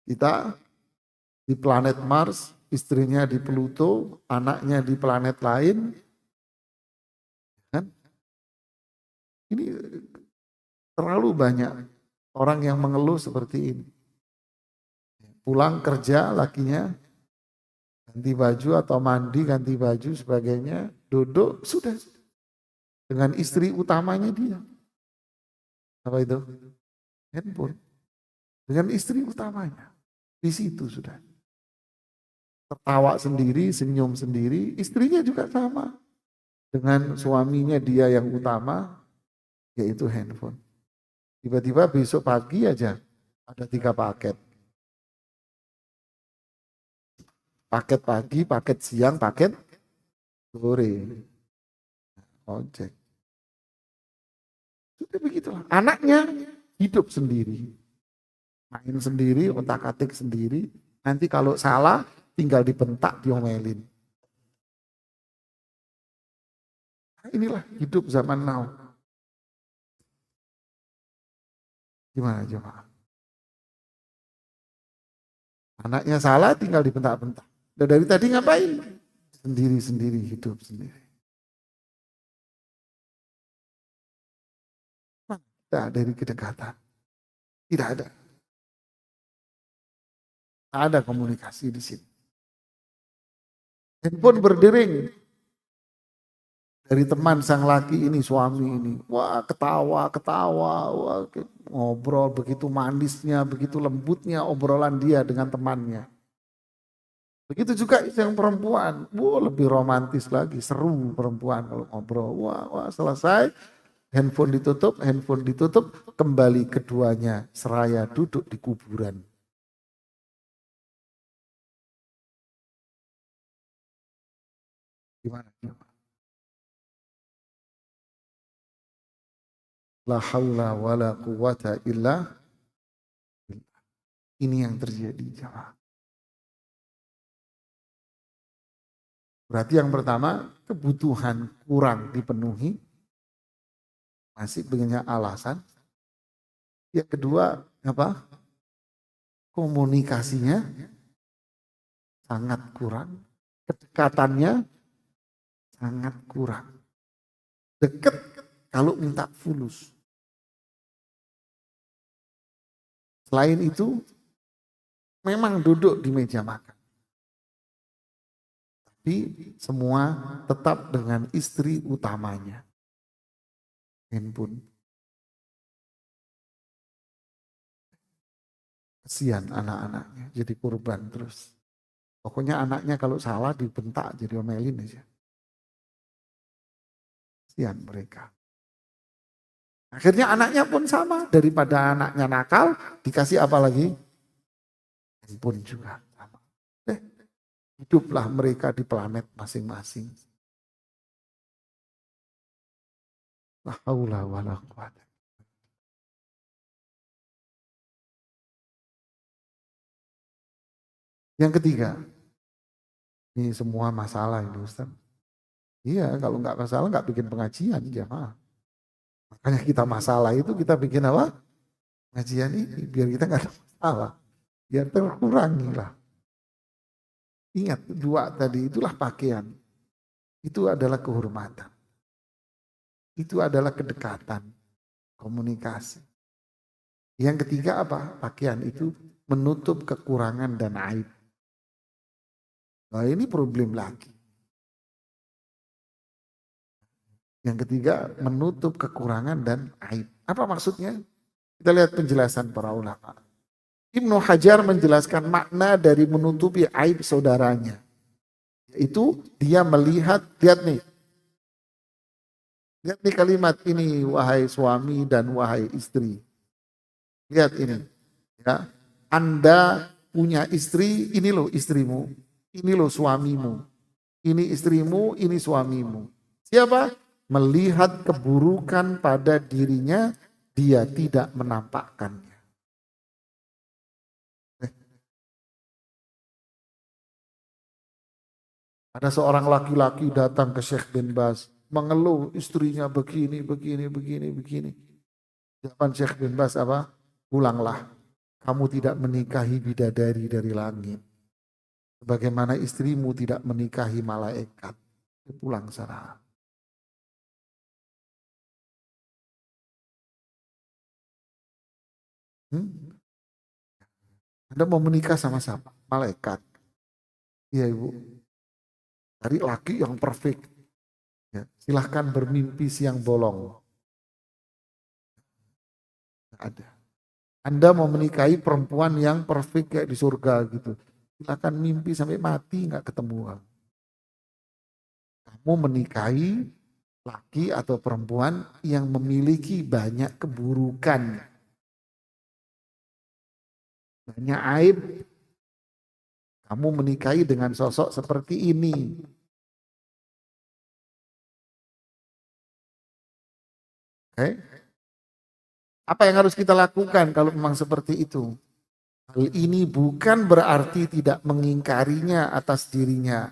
Kita di planet Mars, istrinya di Pluto, anaknya di planet lain. Kan? Ini terlalu banyak orang yang mengeluh seperti ini. Pulang kerja lakinya ganti baju atau mandi ganti baju sebagainya, duduk sudah dengan istri utamanya dia. Apa itu? Handphone. Dengan istri utamanya. Di situ sudah. Tertawa sendiri, senyum sendiri, istrinya juga sama. Dengan suaminya dia yang utama, yaitu handphone. Tiba-tiba besok pagi aja ada 3 paket. Paket pagi, paket siang, paket sore. Ojek. Sudah begitulah. Anaknya hidup sendiri. Main sendiri, otak-atik sendiri. Nanti kalau salah tinggal dibentak, diomelin. Nah, inilah hidup zaman now. Gimana coba? Anaknya salah tinggal dibentak-bentak. Dan dari tadi ngapain? Sendiri-sendiri, hidup sendiri. Tidak dari kedekatan. Tidak ada. Tidak ada komunikasi di sini. Handphone berdering. Dari teman sang laki ini, suami ini. Wah, ketawa. Wah, ngobrol begitu manisnya, begitu lembutnya obrolan dia dengan temannya. Begitu juga yang perempuan. Wah, lebih romantis lagi. Seru perempuan kalau ngobrol. Wah, selesai. Handphone ditutup. Kembali keduanya seraya duduk di kuburan. Gimana? La haula wa la quwata illa billah. Ini yang terjadi, jemaah. Berarti yang pertama, kebutuhan kurang dipenuhi, masih punya alasan. Yang kedua, apa? Komunikasinya sangat kurang, kedekatannya sangat kurang. Dekat kalau minta fulus. Selain itu, memang duduk di meja makan. Tapi semua tetap dengan istri utamanya. Handphone. Kesian anak-anaknya jadi korban terus. Pokoknya anaknya kalau salah dibentak jadi omelin aja. Kesian mereka. Akhirnya anaknya pun sama. Daripada anaknya nakal, dikasih apa lagi? Handphone juga sama. Hiduplah mereka di planet masing-masing. La haula wa la quwata. Yang ketiga, ini semua masalah ini Ustaz. Iya, kalau nggak masalah nggak bikin pengajian jamaah. Makanya kita masalah itu kita bikin apa? Pengajian ini biar kita nggak ada masalah, biar terkurangi lah. Ingat dua tadi itulah pakaian, itu adalah kehormatan, itu adalah kedekatan, komunikasi. Yang ketiga apa? Pakaian itu menutup kekurangan dan aib. Nah ini problem lagi. Yang ketiga menutup kekurangan dan aib. Apa maksudnya? Kita lihat penjelasan para ulama. Ibnu Hajar menjelaskan makna dari menutupi aib saudaranya. Yaitu dia melihat, lihat nih kalimat ini wahai suami dan wahai istri. Lihat ini. Ya. Anda punya istri, ini loh istrimu. Ini loh suamimu. Ini istrimu, ini suamimu. Siapa? Melihat keburukan pada dirinya, dia tidak menampakkannya. Ada seorang laki-laki datang ke Syekh bin Baz, mengeluh istrinya begini. Jawaban Syekh bin Baz apa? Pulanglah, kamu tidak menikahi bidadari dari langit. Bagaimana istrimu tidak menikahi malaikat. Pulang sana. Anda mau menikah sama siapa? Malaikat. Iya ibu. Cari laki yang perfect. Ya, silahkan bermimpi siang bolong. Nggak ada. Anda mau menikahi perempuan yang perfect kayak di surga gitu. Silahkan mimpi sampai mati nggak ketemu. Kamu menikahi laki atau perempuan yang memiliki banyak keburukan. Banyak aib. Kamu menikahi dengan sosok seperti ini. Oke? Apa yang harus kita lakukan kalau memang seperti itu? Hal ini bukan berarti tidak mengingkarinya atas dirinya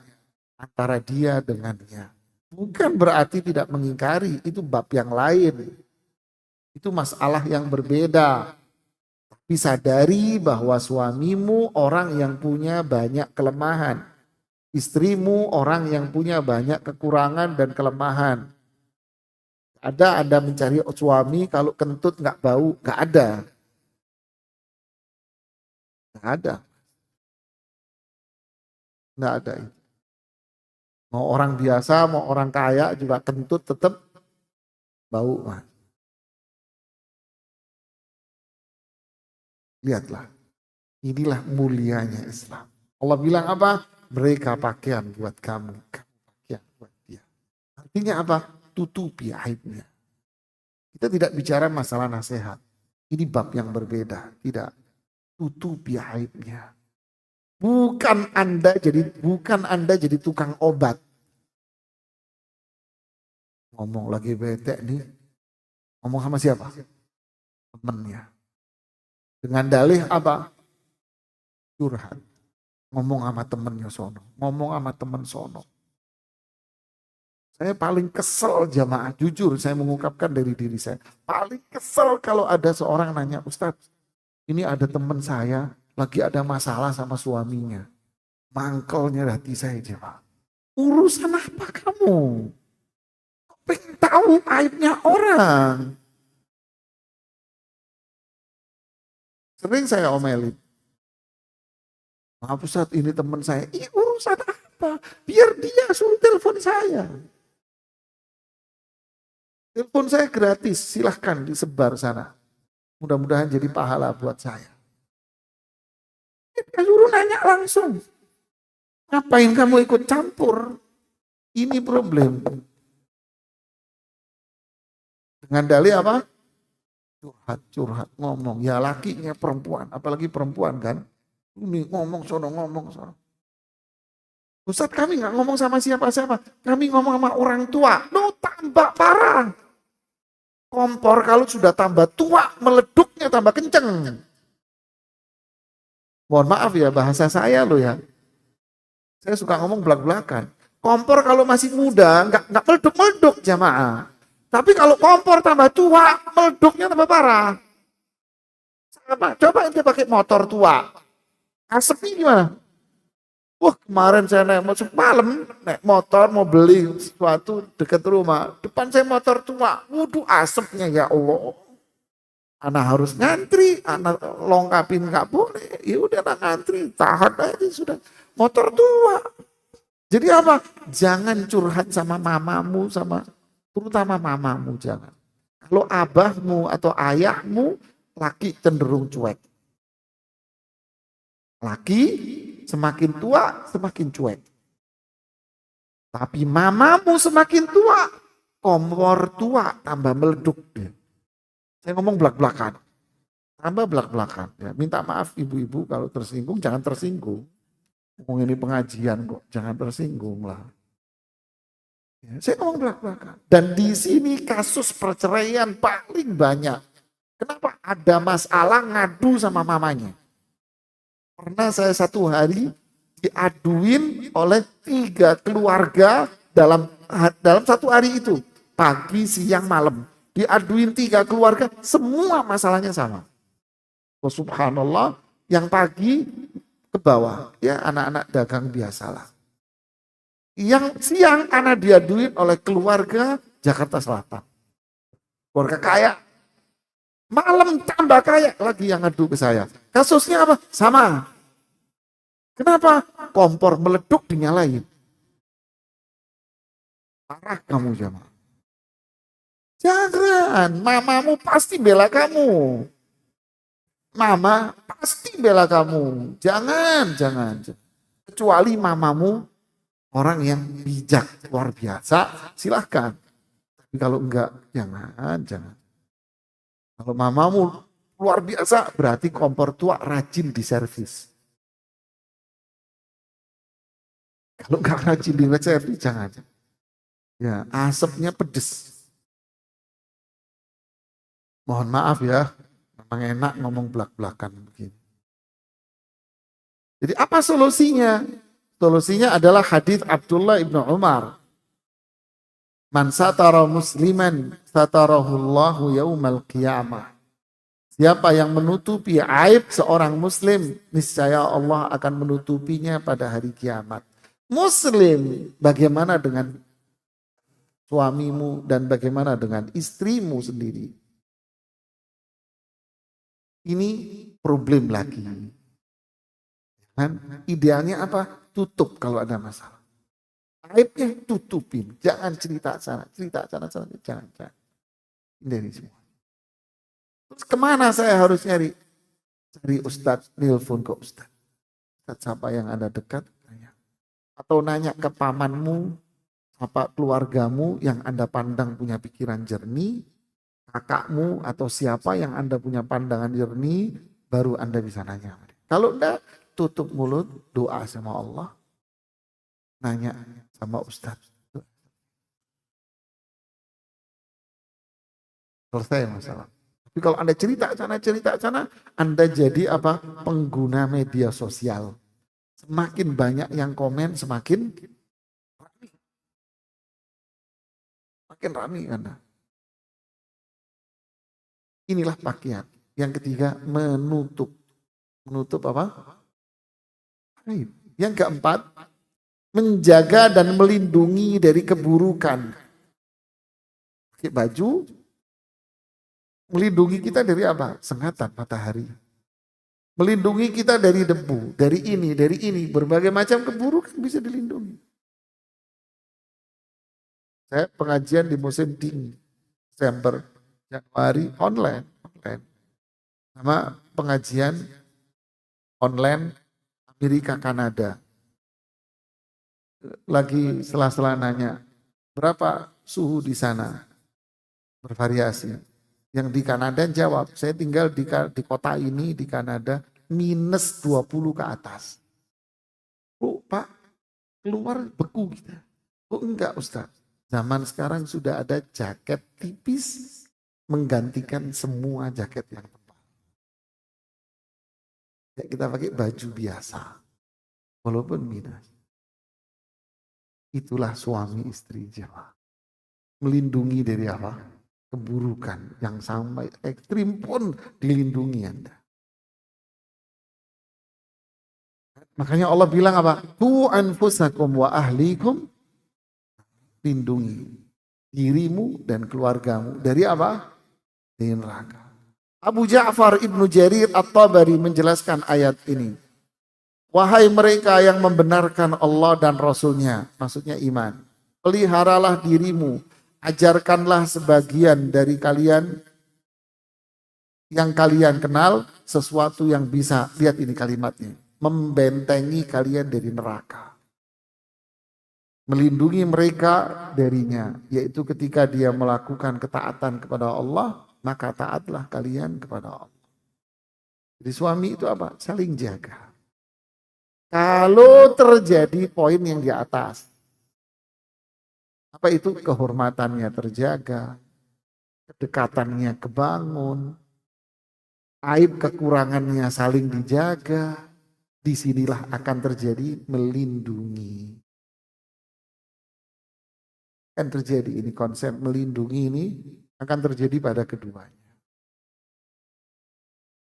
antara dia dengannya. Bukan berarti tidak mengingkari, itu bab yang lain. Itu masalah yang berbeda. Tapi sadari bahwa suamimu orang yang punya banyak kelemahan. Istrimu orang yang punya banyak kekurangan dan kelemahan. Ada Anda mencari suami kalau kentut nggak bau, nggak ada. Nggak ada. Nggak ada. Mau orang biasa, mau orang kaya juga kentut tetap bau. Nah, lihatlah, inilah mulianya Islam. Allah bilang apa? Mereka pakaian buat kamu, kamu pakaian buat dia. Artinya apa? Tutupi aibnya. Kita tidak bicara masalah nasihat. Ini bab yang berbeda. Tidak. Tutupi aibnya. Bukan Anda jadi tukang obat. Ngomong lagi bete nih. Ngomong sama siapa? Temennya. Dengan dalih apa? Curhat. Ngomong sama temennya sono. Ngomong sama temen sono. Saya paling kesel jamaah. Jujur saya mengungkapkan dari diri saya. Paling kesel kalau ada seorang nanya, Ustadz, ini ada teman saya lagi ada masalah sama suaminya. Mangkelnya hati saya jemaah. Urusan apa kamu? Pengen tahu aibnya orang. Sering saya omelin. Maaf Ustaz, ini teman saya. Urusan apa? Biar dia suruh telepon saya. Telepon saya gratis, silahkan disebar sana. Mudah-mudahan jadi pahala buat saya. Dia suruh nanya langsung. Ngapain kamu ikut campur? Ini problem. Dengan dalih apa? Curhat, ngomong. Ya lakinya perempuan, apalagi perempuan kan. Ini ngomong sono. Ustaz kami nggak ngomong sama siapa-siapa. Kami ngomong sama orang tua. Loh tambah parah. Kompor kalau sudah tambah tua, meleduknya tambah kenceng. Mohon maaf ya bahasa saya loh ya. Saya suka ngomong belak-belakan. Kompor kalau masih muda, nggak meleduk-meleduk jamaah. Tapi kalau kompor tambah tua, meleduknya tambah parah. Sama, coba ente pakai motor tua. Asapnya gimana? Wah kemarin saya naik malam naik motor mau beli sesuatu dekat rumah. Depan saya motor tua. Waduh asapnya ya Allah. Anak harus ngantri, anak longkapin nggak boleh. Ya udah ngantri, tahan aja sudah. Motor tua. Jadi apa? Jangan curhat sama mamamu, terutama mamamu jangan. Kalau abahmu atau ayahmu, laki cenderung cuek. Laki semakin tua semakin cuek. Tapi mamamu semakin tua, kompor tua tambah meleduk. Saya ngomong belak-belakan. Tambah belak-belakan. Ya, minta maaf ibu-ibu kalau tersinggung, jangan tersinggung. Ngomong ini pengajian kok, jangan tersinggung lah. Ya, saya ngomong belak-belakan. Dan di sini kasus perceraian paling banyak. Kenapa? Ada masalah ngadu sama mamanya. Pernah saya satu hari diaduin oleh 3 keluarga dalam satu hari itu. Pagi, siang, malam. Diaduin 3 keluarga, semua masalahnya sama. Oh, subhanallah, yang pagi ke bawah, ya anak-anak dagang biasalah. Yang siang anak diaduin oleh keluarga Jakarta Selatan. Keluarga kaya. Malam tambah kaya lagi yang ngadu ke saya. Kasusnya apa? Sama. Kenapa? Kompor meleduk dinyalain. Parah kamu jamaah. Jangan, mamamu pasti bela kamu. Mama pasti bela kamu. Jangan. Kecuali mamamu orang yang bijak, luar biasa, silahkan. Tapi kalau enggak, jangan. Kalau mamamu luar biasa, berarti kompor tua rajin diservis. Kalau enggak rajin diservis, jangan. Ya, asapnya pedes. Mohon maaf ya, memang enak ngomong belak-belakan begini. Jadi apa solusinya? Solusinya adalah hadis Abdullah ibnu Umar. Man satara musliman satarahullahu yaumal qiyamah. Siapa yang menutupi aib seorang muslim, niscaya Allah akan menutupinya pada hari kiamat. Muslim, bagaimana dengan suamimu dan bagaimana dengan istrimu sendiri? Ini problem lagi. Kan? Idealnya apa? Tutup kalau ada masalah. Aibnya tutupin, jangan cerita sana, jangan. Dari semua. Terus kemana saya harus nyari? Cari Ustadz, nelfon ke Ustadz. Ustadz siapa yang ada dekat? Atau nanya ke pamanmu, apa keluargamu yang Anda pandang punya pikiran jernih, kakakmu atau siapa yang Anda punya pandangan jernih, baru Anda bisa nanya. Kalau enggak, tutup mulut, doa sama Allah, nanya sama Ustadz. Selesai masalah. Tapi kalau Anda cerita sana, Anda jadi apa? Pengguna media sosial. Semakin banyak yang komen, semakin rame Anda. Inilah pakaian. Yang ketiga, menutup. Menutup apa? Aib. Yang keempat, menjaga dan melindungi dari keburukan. Pakai baju, melindungi kita dari apa? Sengatan matahari. Melindungi kita dari debu, dari ini. Berbagai macam keburukan bisa dilindungi. Saya pengajian di musim dingin, Desember, Januari, online. Sama pengajian online Amerika, Kanada. Lagi sela-sela nanya, berapa suhu di sana? Bervariasi. Yang di Kanada jawab, saya tinggal di kota ini di Kanada minus 20 ke atas. Oh Pak, keluar beku kita. Oh enggak Ustaz, zaman sekarang sudah ada jaket tipis menggantikan semua jaket yang tebal. Ya, kita pakai baju biasa, walaupun minus. Itulah suami istri Jawa. Melindungi dari apa? Keburukan yang sampai ekstrim pun dilindungi Anda. Makanya Allah bilang apa? Tu anfusakum wa ahlikum. Lindungi dirimu dan keluargamu dari apa? Dari neraka. Abu Ja'far Ibnu Jarir At-Tabari menjelaskan ayat ini. Wahai mereka yang membenarkan Allah dan Rasulnya, maksudnya iman. Peliharalah dirimu, ajarkanlah sebagian dari kalian yang kalian kenal sesuatu yang bisa, lihat ini kalimatnya, membentengi kalian dari neraka. Melindungi mereka darinya, yaitu ketika dia melakukan ketaatan kepada Allah, maka taatlah kalian kepada Allah. Jadi suami itu apa? Saling jaga. Kalau terjadi poin yang di atas, apa itu? Kehormatannya terjaga, kedekatannya kebangun, aib kekurangannya saling dijaga, disinilah akan terjadi melindungi. Akan terjadi ini konsep melindungi ini akan terjadi pada keduanya.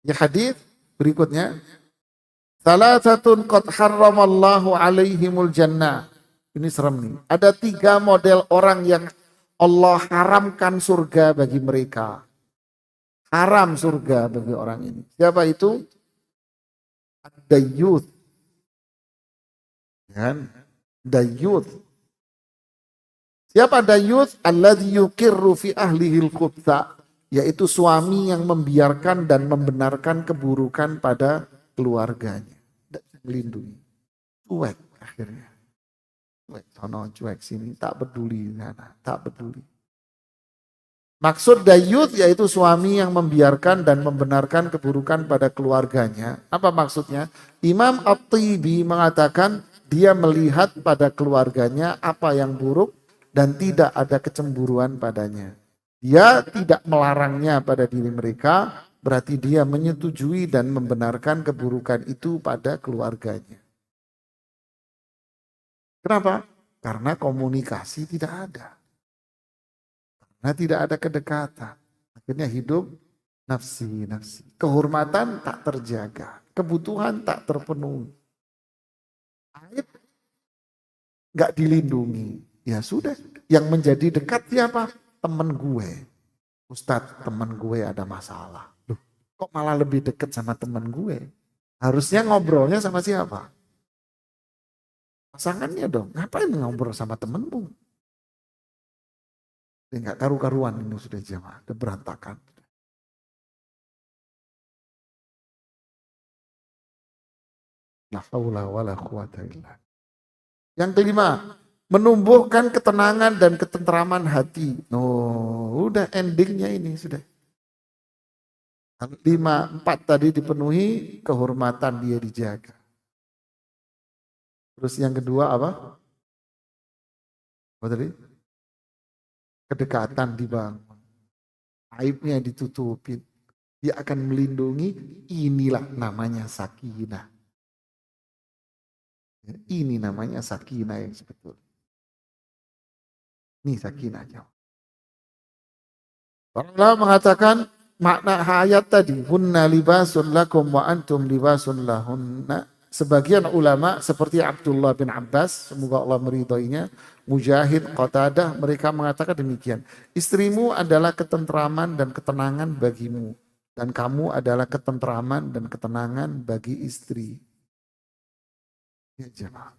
Ya hadis berikutnya. Salasatun qad harramallahu alaihimul jannah. Ini serem nih. Ada 3 model orang yang Allah haramkan surga bagi mereka. Haram surga bagi orang ini. Siapa itu? Ad-dayyuth. Kan? Dayyuth. Siapa dayyuth? Alladzi yuqirru fi ahlihil khubtha. Yaitu suami yang membiarkan dan membenarkan keburukan pada keluarganya. Melindungi. Cuek akhirnya. Cuek sono, cuek sini, tak peduli sana, tak peduli. Maksud dayyuth yaitu suami yang membiarkan dan membenarkan keburukan pada keluarganya. Apa maksudnya? Imam At-Tibi mengatakan dia melihat pada keluarganya apa yang buruk dan tidak ada kecemburuan padanya. Dia tidak melarangnya pada diri mereka, berarti dia menyetujui dan membenarkan keburukan itu pada keluarganya. Kenapa? Karena komunikasi tidak ada. Karena tidak ada kedekatan. Akhirnya hidup nafsi. Kehormatan tak terjaga. Kebutuhan tak terpenuhi. Aib gak dilindungi. Ya sudah. Yang menjadi dekat siapa? Temen gue. Ustadz, temen gue ada masalah. Loh, kok malah lebih dekat sama temen gue? Harusnya ngobrolnya sama siapa? Pasangannya dong. Ngapain ngobrol sama temenmu? Dia nggak karu-karuan ini sudah jamaah. Udah berantakan. La haula wala quwata illa. Yang kelima, menumbuhkan ketenangan dan ketenteraman hati. Udah endingnya ini sudah. 5, 4 tadi dipenuhi, kehormatan dia dijaga. Terus yang kedua apa? Apa tadi? Kedekatan dibangun. Aibnya ditutupin. Dia akan melindungi, inilah namanya sakinah. Ini namanya sakinah yang sebetulnya. Ini sakinah jauh. Allah mengatakan makna ayat tadi, hunna libasun lakum wa antum libasun lahunna. Sebagian ulama seperti Abdullah bin Abbas, semoga Allah meridhoinya, Mujahid, Qatadah, mereka mengatakan demikian. Istrimu adalah ketenteraman dan ketenangan bagimu. Dan kamu adalah ketenteraman dan ketenangan bagi istri. Ya jemaah.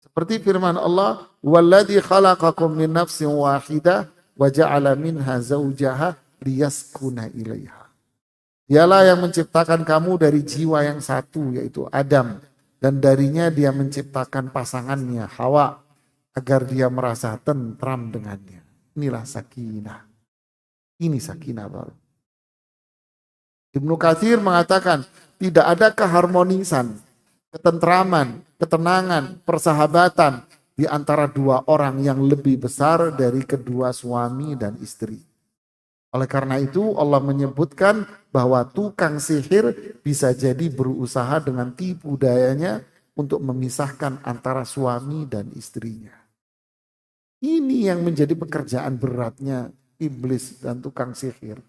Seperti firman Allah, "Walladzi khalaqakum min nafsin wahidah wa ja'ala minha zawjaha liyaskuna ilaiha." Dialah yang menciptakan kamu dari jiwa yang satu, yaitu Adam, dan darinya dia menciptakan pasangannya Hawa agar dia merasa tentram dengannya. Inilah sakinah. Ini sakinah baru. Ibnu Katsir mengatakan tidak ada keharmonisan, ketentraman, ketenangan, persahabatan di antara dua orang yang lebih besar dari kedua suami dan istri. Oleh karena itu Allah menyebutkan bahwa tukang sihir bisa jadi berusaha dengan tipu dayanya untuk memisahkan antara suami dan istrinya. Ini yang menjadi pekerjaan beratnya iblis dan tukang sihir.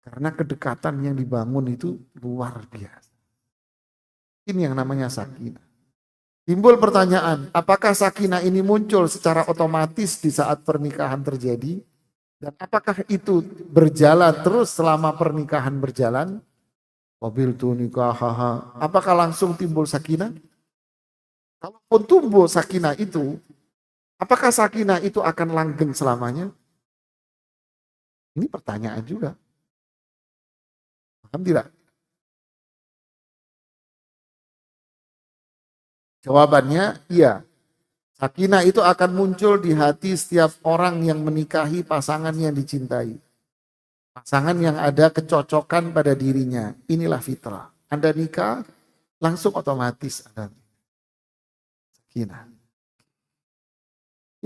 Karena kedekatan yang dibangun itu luar biasa. Ini yang namanya sakinah. Timbul pertanyaan, apakah sakinah ini muncul secara otomatis di saat pernikahan terjadi? Dan apakah itu berjalan terus selama pernikahan berjalan? Wabiltu nikahaha. Apakah langsung timbul sakinah? Kalaupun tumbuh sakinah itu, apakah sakinah itu akan langgeng selamanya? Ini pertanyaan juga. Paham tidak? Jawabannya iya. Sakinah itu akan muncul di hati setiap orang yang menikahi pasangan yang dicintai. Pasangan yang ada kecocokan pada dirinya. Inilah fitrah. Anda nikah, langsung otomatis ada sakinah.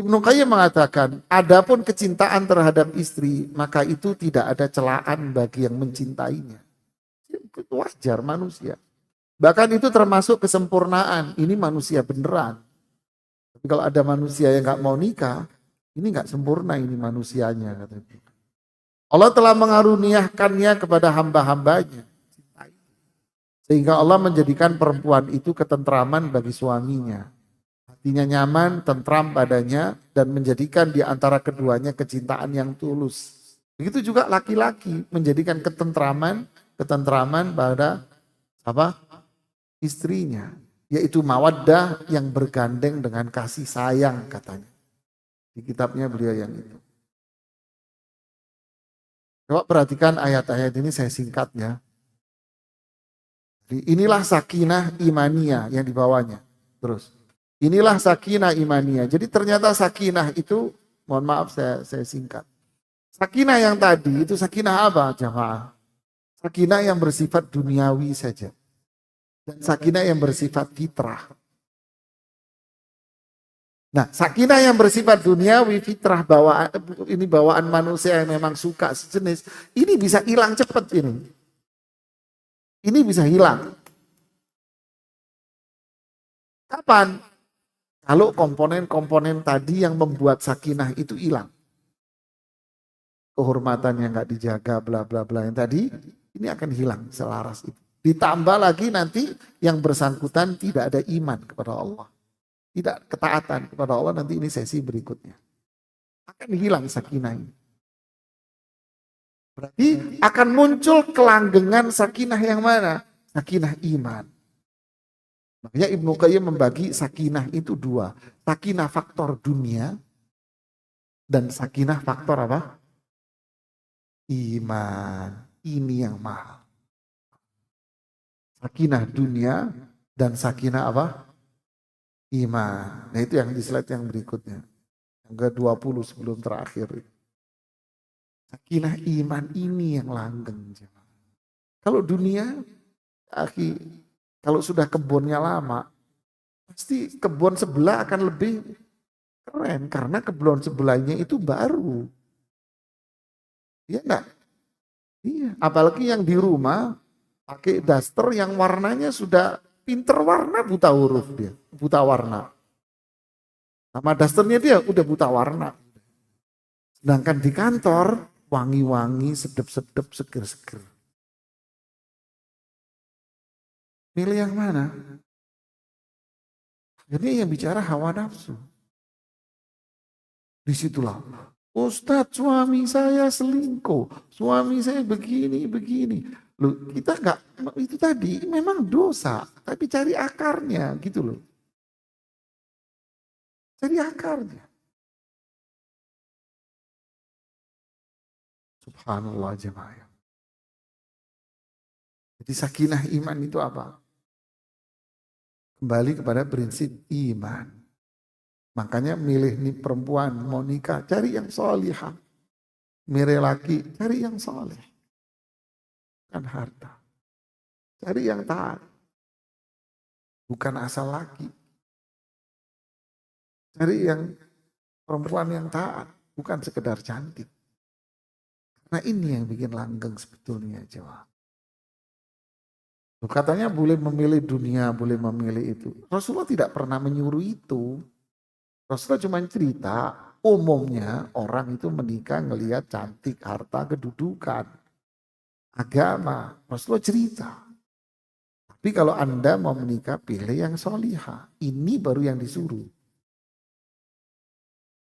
Ibnu Qayyim mengatakan, adapun kecintaan terhadap istri, maka itu tidak ada celaan bagi yang mencintainya. Itu wajar manusia. Bahkan itu termasuk kesempurnaan. Ini manusia beneran. Tapi kalau ada manusia yang nggak mau nikah, ini nggak sempurna ini manusianya. Allah telah mengaruniakannya kepada hamba-hambanya. Sehingga Allah menjadikan perempuan itu ketentraman bagi suaminya. Hatinya nyaman, tentram padanya, dan menjadikan di antara keduanya kecintaan yang tulus. Begitu juga laki-laki menjadikan ketentraman pada istrinya. Yaitu mawaddah yang bergandeng dengan kasih sayang katanya. Di kitabnya beliau yang itu. Coba perhatikan ayat-ayat ini saya singkat ya. Jadi inilah sakinah imaniyah yang dibawanya. Terus. Inilah sakinah imaniyah. Jadi ternyata sakinah itu, mohon maaf saya singkat. Sakinah yang tadi itu sakinah apa jamaah? Sakinah yang bersifat duniawi saja. Dan sakinah yang bersifat fitrah. Nah, sakinah yang bersifat duniawi, fitrah bawaan, ini bawaan manusia yang memang suka sejenis, ini bisa hilang cepat ini. Ini bisa hilang. Kapan? Kalau komponen-komponen tadi yang membuat sakinah itu hilang. Kehormatan yang nggak dijaga, bla bla bla yang tadi, ini akan hilang selaras itu. Ditambah lagi nanti yang bersangkutan tidak ada iman kepada Allah. Tidak ketaatan kepada Allah, nanti ini sesi berikutnya. Akan hilang sakinah ini. Berarti akan muncul kelanggengan sakinah yang mana? Sakinah iman. Makanya Ibnu Qayyim membagi sakinah itu dua. Sakinah faktor dunia dan sakinah faktor apa? Iman. Ini yang mahal. Sakinah dunia dan sakinah apa? Iman. Nah itu yang di slide yang berikutnya. Yang ke-20 sebelum terakhir. Sakinah iman ini yang langgeng. Kalau dunia, kalau sudah kebunnya lama, pasti kebun sebelah akan lebih keren. Karena kebun sebelahnya itu baru. Iya enggak? Iya. Apalagi yang di rumah, pakai daster yang warnanya sudah pinter warna, buta huruf dia. Buta warna. Sama dasternya dia udah buta warna. Sedangkan di kantor, wangi-wangi, sedep-sedep, seger-seger. Pilih yang mana? Jadi yang bicara hawa nafsu. Disitulah, Ustadz suami saya selingkuh, suami saya begini. Loh, kita enggak, itu tadi memang dosa, tapi cari akarnya gitu loh. Cari akarnya. Subhanallah jemaah. Jadi sakinah iman itu apa? Kembali kepada prinsip iman. Makanya milih nih perempuan mau nikah, cari yang solihah. Milih laki, cari yang soleh. Bukan harta. Cari yang taat. Bukan asal laki. Cari yang perempuan yang taat. Bukan sekedar cantik. Nah ini yang bikin langgeng sebetulnya jawab. Katanya boleh memilih dunia, boleh memilih itu. Rasulullah tidak pernah menyuruh itu. Rasulullah cuma cerita, umumnya orang itu menikah ngelihat cantik, harta, kedudukan, agama. Rasulullah cerita. Tapi kalau Anda mau menikah, pilih yang solihah. Ini baru yang disuruh.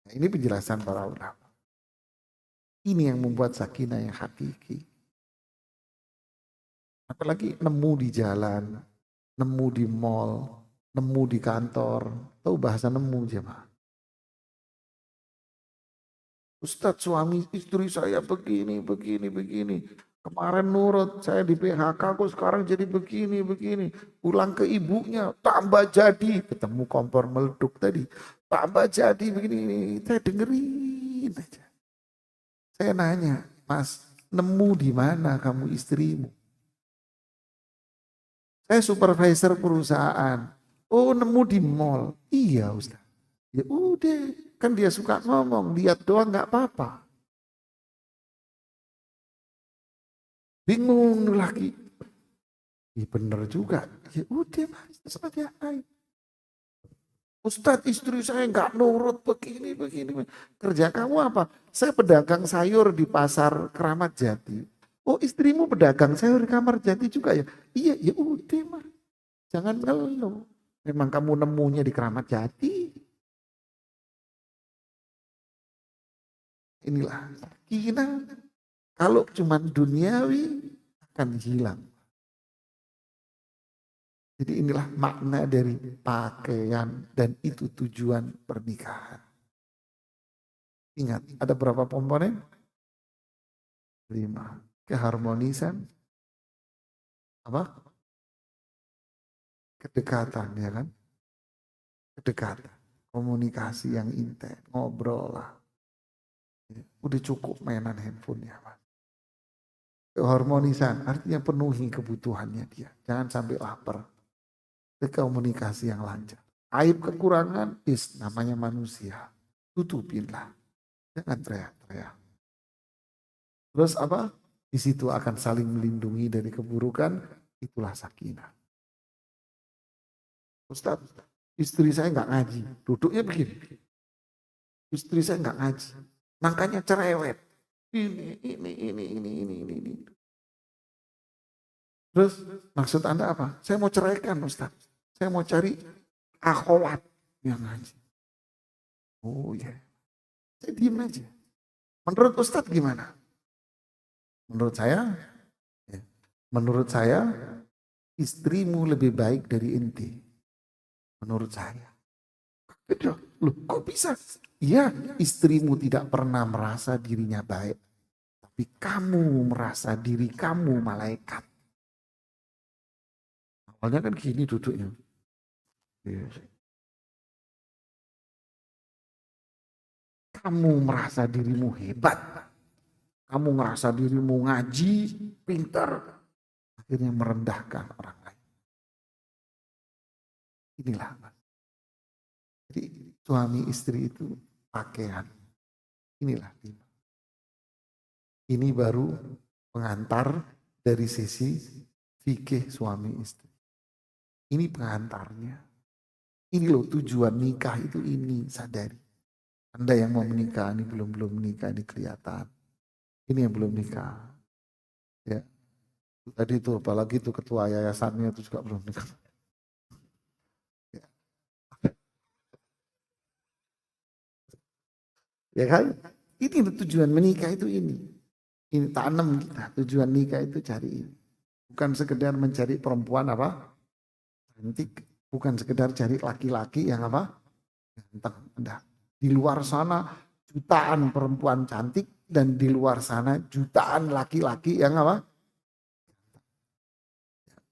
Nah, ini penjelasan para ulama. Ini yang membuat sakinah yang hakiki. Apalagi nemu di jalan, nemu di mall, nemu di kantor. Tahu bahasa nemu jemaah? Ustadz suami istri saya begini. Kemarin nurut, saya di PHK kok sekarang jadi begini. Pulang ke ibunya, tambah jadi. Ketemu kompor meleduk tadi. Tambah jadi begini. Saya dengerin aja. Saya nanya, Mas, nemu di mana kamu istrimu? Saya supervisor perusahaan. Oh, nemu di mall. Iya, Ustaz. Ya udah, kan dia suka ngomong, lihat doang nggak apa-apa. Bingung lagi. Iya bener juga. Ya udah, Mas, seperti apa? Ustadz istri saya nggak nurut begini. Kerja kamu apa? Saya pedagang sayur di pasar Keramat Jati. Oh istrimu pedagang sayur di Keramat Jati juga ya? Iya, ya udah mah. Jangan ngeluh. Memang kamu nemunya di Keramat Jati. Inilah sakinah. Kalau cuma duniawi akan hilang. Jadi inilah makna dari pakaian dan itu tujuan pernikahan. Ingat, ada berapa komponen? 5. Keharmonisan. Apa? Kedekatan, ya kan? Kedekatan. Komunikasi yang intens. Ngobrol lah. Udah cukup mainan handphonenya, Mas. Keharmonisan artinya penuhi kebutuhannya dia. Jangan sampai lapar. Komunikasi yang lancar. Aib kekurangan, namanya manusia. Tutupinlah. Jangan teriak-teriak. Terus apa? Di situ akan saling melindungi dari keburukan. Itulah sakinah. Ustaz, istri saya nggak ngaji. Duduknya begini. Istri saya nggak ngaji. Makanya cerewet. Ini. Terus maksud Anda apa? Saya mau ceraikan Ustaz. Saya mau cari akhwat yang ngaji. Oh ya. Saya diem aja. Menurut Ustaz gimana? Menurut saya, istrimu lebih baik dari inti. Menurut saya. Loh, kok bisa? Iya, istrimu tidak pernah merasa dirinya baik. Tapi kamu merasa diri kamu malaikat. Awalnya kan gini duduknya. Kamu merasa dirimu hebat. Kamu merasa dirimu ngaji, pintar. Akhirnya merendahkan orang lain. Inilah. Jadi suami istri itu pakaian. Inilah. Ini baru pengantar dari sisi fikih suami istri. Ini pengantarnya. Ini loh tujuan nikah itu ini, sadari. Anda yang mau menikah, ini belum menikah, ini kelihatan. Ini yang belum nikah. Ya. Tadi itu apalagi itu ketua yayasannya itu juga belum nikah. Ya, ya kan? Ini tujuan menikah itu ini. Ini tanam kita. Tujuan nikah itu cari ini. Bukan sekedar mencari perempuan apa? Cantik. Bukan sekedar cari laki-laki yang apa? Ganteng. Enggak. Di luar sana jutaan perempuan cantik dan di luar sana jutaan laki-laki yang apa?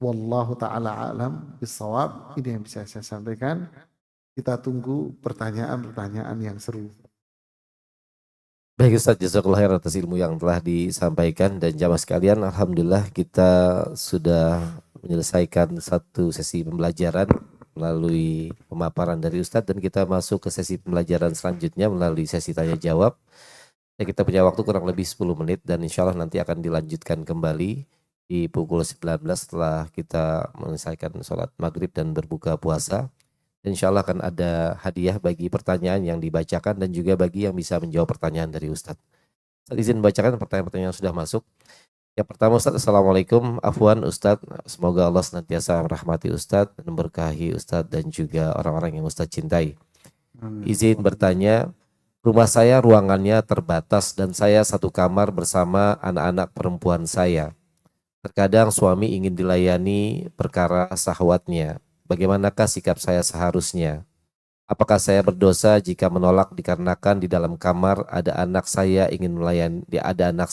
Wallahu ta'ala alam bisawab. Ini yang bisa saya sampaikan. Kita tunggu pertanyaan-pertanyaan yang seru. Baik Ustaz, jazakallah khair atas ilmu yang telah disampaikan dan jamaah sekalian, alhamdulillah kita sudah menyelesaikan satu sesi pembelajaran melalui pemaparan dari Ustadz dan kita masuk ke sesi pembelajaran selanjutnya melalui sesi tanya jawab. Dan kita punya waktu kurang lebih 10 menit dan insya Allah nanti akan dilanjutkan kembali di pukul 19 setelah kita menyelesaikan sholat maghrib dan berbuka puasa. Dan insya Allah akan ada hadiah bagi pertanyaan yang dibacakan dan juga bagi yang bisa menjawab pertanyaan dari Ustadz. Saya izin membacakan pertanyaan-pertanyaan yang sudah masuk. Yang pertama Ustadz, Assalamualaikum. Afwan Ustadz, semoga Allah senantiasa merahmati Ustadz dan memberkahi Ustadz dan juga orang-orang yang Ustadz cintai. Izin bertanya, rumah saya ruangannya terbatas dan saya satu kamar bersama anak-anak perempuan saya. Terkadang suami ingin dilayani perkara syahwatnya. Bagaimanakah sikap saya seharusnya? Apakah saya berdosa jika menolak dikarenakan di dalam kamar ada anak saya ingin melayani, ada anak,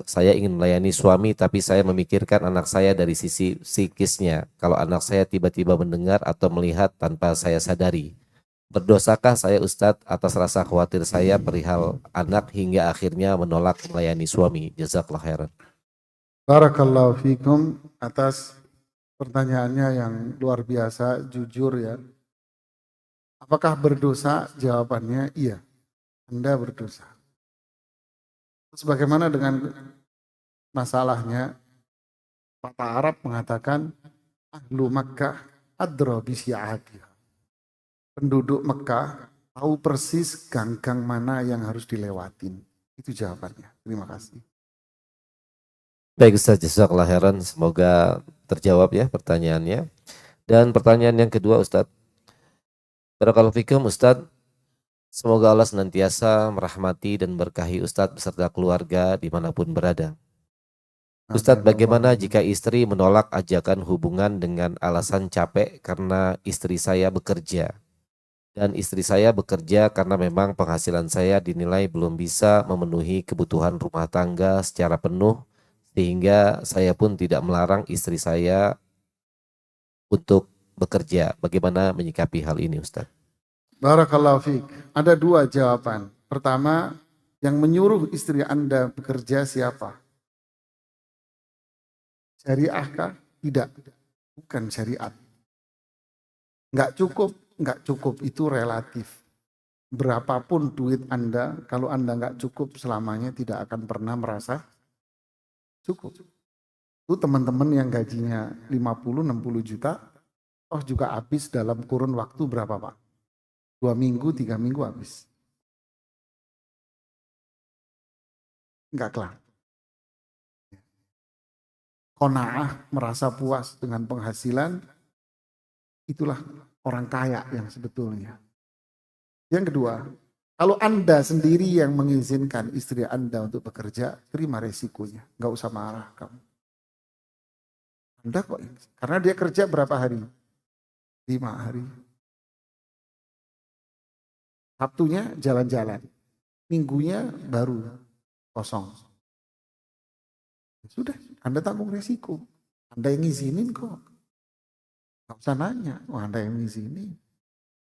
saya ingin melayani suami tapi saya memikirkan anak saya dari sisi psikisnya. Kalau anak saya tiba-tiba mendengar atau melihat tanpa saya sadari. Berdosakah saya Ustadz atas rasa khawatir saya perihal anak hingga akhirnya menolak melayani suami? Jazakallah khairan. Barakallahu fikum atas pertanyaannya yang luar biasa, jujur ya. Apakah berdosa? Jawabannya iya. Anda berdosa. Sebagaimana dengan masalahnya, Pepatah Arab mengatakan ahlu Makkah adra bisyi'atiha. Penduduk Mekah tahu persis gang-gang mana yang harus dilewatin. Itu jawabannya. Terima kasih. Baik Ustaz, jazakallah khairan. Semoga terjawab ya pertanyaannya. Dan pertanyaan yang kedua Ustaz. Barakallahu fikum Ustaz. Semoga Allah senantiasa merahmati dan berkahi Ustadz beserta keluarga dimanapun berada. Ustadz, bagaimana jika istri menolak ajakan hubungan dengan alasan capek karena istri saya bekerja? Dan istri saya bekerja karena memang penghasilan saya dinilai belum bisa memenuhi kebutuhan rumah tangga secara penuh, sehingga saya pun tidak melarang istri saya untuk bekerja. Bagaimana menyikapi hal ini Ustadz? Barakallahu fiik. Ada dua jawaban. Pertama, yang menyuruh istri Anda bekerja siapa? Syariah kah? Tidak. Bukan syariat. Nggak cukup itu relatif. Berapapun duit Anda, kalau Anda nggak cukup selamanya tidak akan pernah merasa cukup. Itu teman-teman yang gajinya 50-60 juta, oh juga habis dalam kurun waktu berapa Pak? 2 minggu, 3 minggu habis. Nggak kelar. Qanaah, merasa puas dengan penghasilan, itulah orang kaya yang sebetulnya. Yang kedua, kalau Anda sendiri yang mengizinkan istri Anda untuk bekerja, terima resikonya. Nggak usah marah kamu. Anda kok, karena dia kerja berapa hari? 5 hari. Sabtunya jalan-jalan. Minggunya baru kosong. Sudah, Anda tanggung resiko. Anda yang ngizinin kok. Nggak usah nanya, Anda yang ngizinin.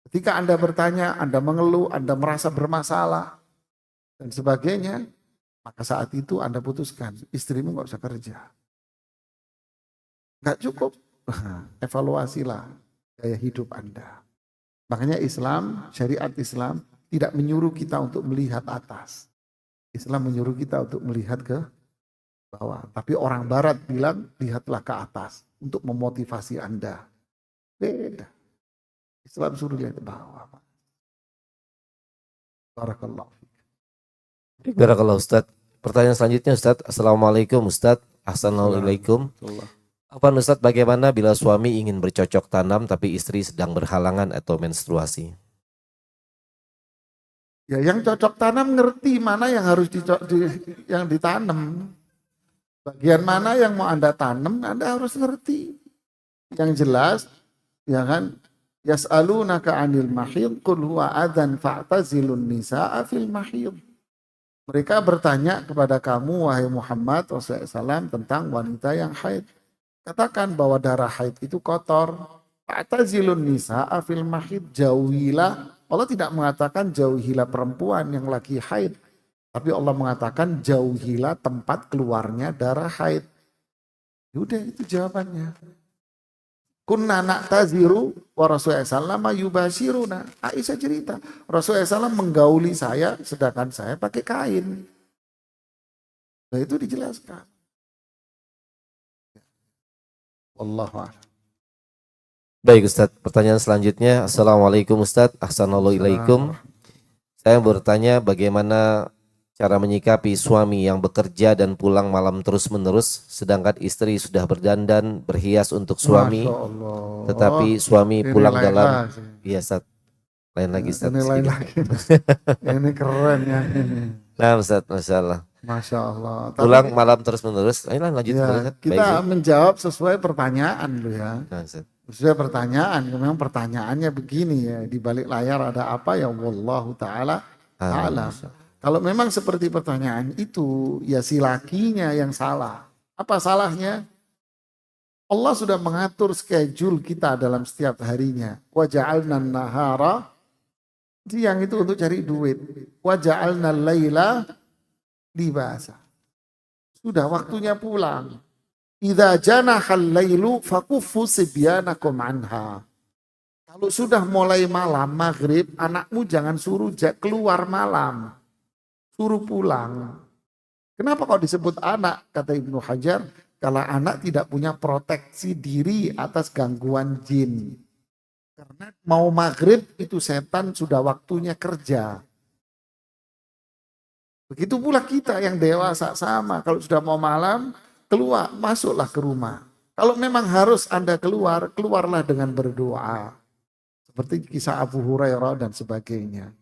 Ketika Anda bertanya, Anda mengeluh, Anda merasa bermasalah, dan sebagainya, maka saat itu Anda putuskan, istrimu nggak usah kerja. Nggak cukup, evaluasilah gaya hidup Anda. Makanya Islam, syariat Islam, tidak menyuruh kita untuk melihat atas. Islam menyuruh kita untuk melihat ke bawah. Tapi orang Barat bilang, lihatlah ke atas untuk memotivasi Anda. Beda. Islam suruh lihat ke bawah. Barakallahu fiik. Barakallah Ustadz. Pertanyaan selanjutnya Ustadz. Assalamualaikum Ustadz. Assalamualaikum. Apa Ustadz, bagaimana bila suami ingin bercocok tanam tapi istri sedang berhalangan atau menstruasi? Ya yang cocok tanam ngerti mana yang harus yang ditanam. Bagian mana yang mau Anda tanam, Anda harus ngerti. Yang jelas, ya kan, yas'alunaka 'anil mahid qul huwa adzan fa'tazilun nisaa fil mahid. Mereka bertanya kepada kamu wahai Muhammad SAW tentang wanita yang haid. Katakan bahwa darah haid itu kotor. Fa'tazilun nisaa fil mahid, jauhilah. Allah tidak mengatakan jauhilah perempuan yang lagi haid, tapi Allah mengatakan jauhilah tempat keluarnya darah haid. Udah itu jawabannya. Kunna na'taziru wa Rasulullah SAW yubashiruna. Aisyah cerita, Rasulullah SAW menggauli saya sedangkan saya pakai kain. Nah itu dijelaskan. Wallahu a'lam. Baik Ustadz, pertanyaan selanjutnya. Assalamualaikum Ustadz. Assalamualaikum. Saya bertanya bagaimana cara menyikapi suami yang bekerja dan pulang malam terus-menerus, sedangkan istri sudah berdandan, berhias untuk suami, tetapi suami pulang dalam biasa. Lain lagi Ustaz. Ini lain lagi. Ini keren ya ini. Nah Ustaz, Masya Allah. Masya Allah. Pulang malam terus-menerus. Ayo lanjut. Ya, kita menjawab sesuai pertanyaan loh ya. Nah, Ustaz. Sesuai pertanyaan, memang pertanyaannya begini ya, di balik layar ada apa ya, wallahu ta'ala alam. Kalau memang seperti pertanyaan itu, ya si lakinya yang salah. Apa salahnya? Allah sudah mengatur schedule kita dalam setiap harinya. Wa ja'alna nahara, siang itu untuk cari duit. Wa ja'alna laila libasa. Sudah waktunya pulang. Idza janahal lailu fakuffu sibyanakum anha. Kalau sudah mulai malam maghrib, anakmu jangan suruh keluar malam. Suruh pulang. Kenapa kok disebut anak? Kata Ibnu Hajar, kalau anak tidak punya proteksi diri atas gangguan jin. Karena mau maghrib itu setan sudah waktunya kerja. Begitu pula kita yang dewasa sama. Kalau sudah mau malam, keluar, masuklah ke rumah. Kalau memang harus Anda keluar, keluarlah dengan berdoa. Seperti kisah Abu Hurairah dan sebagainya.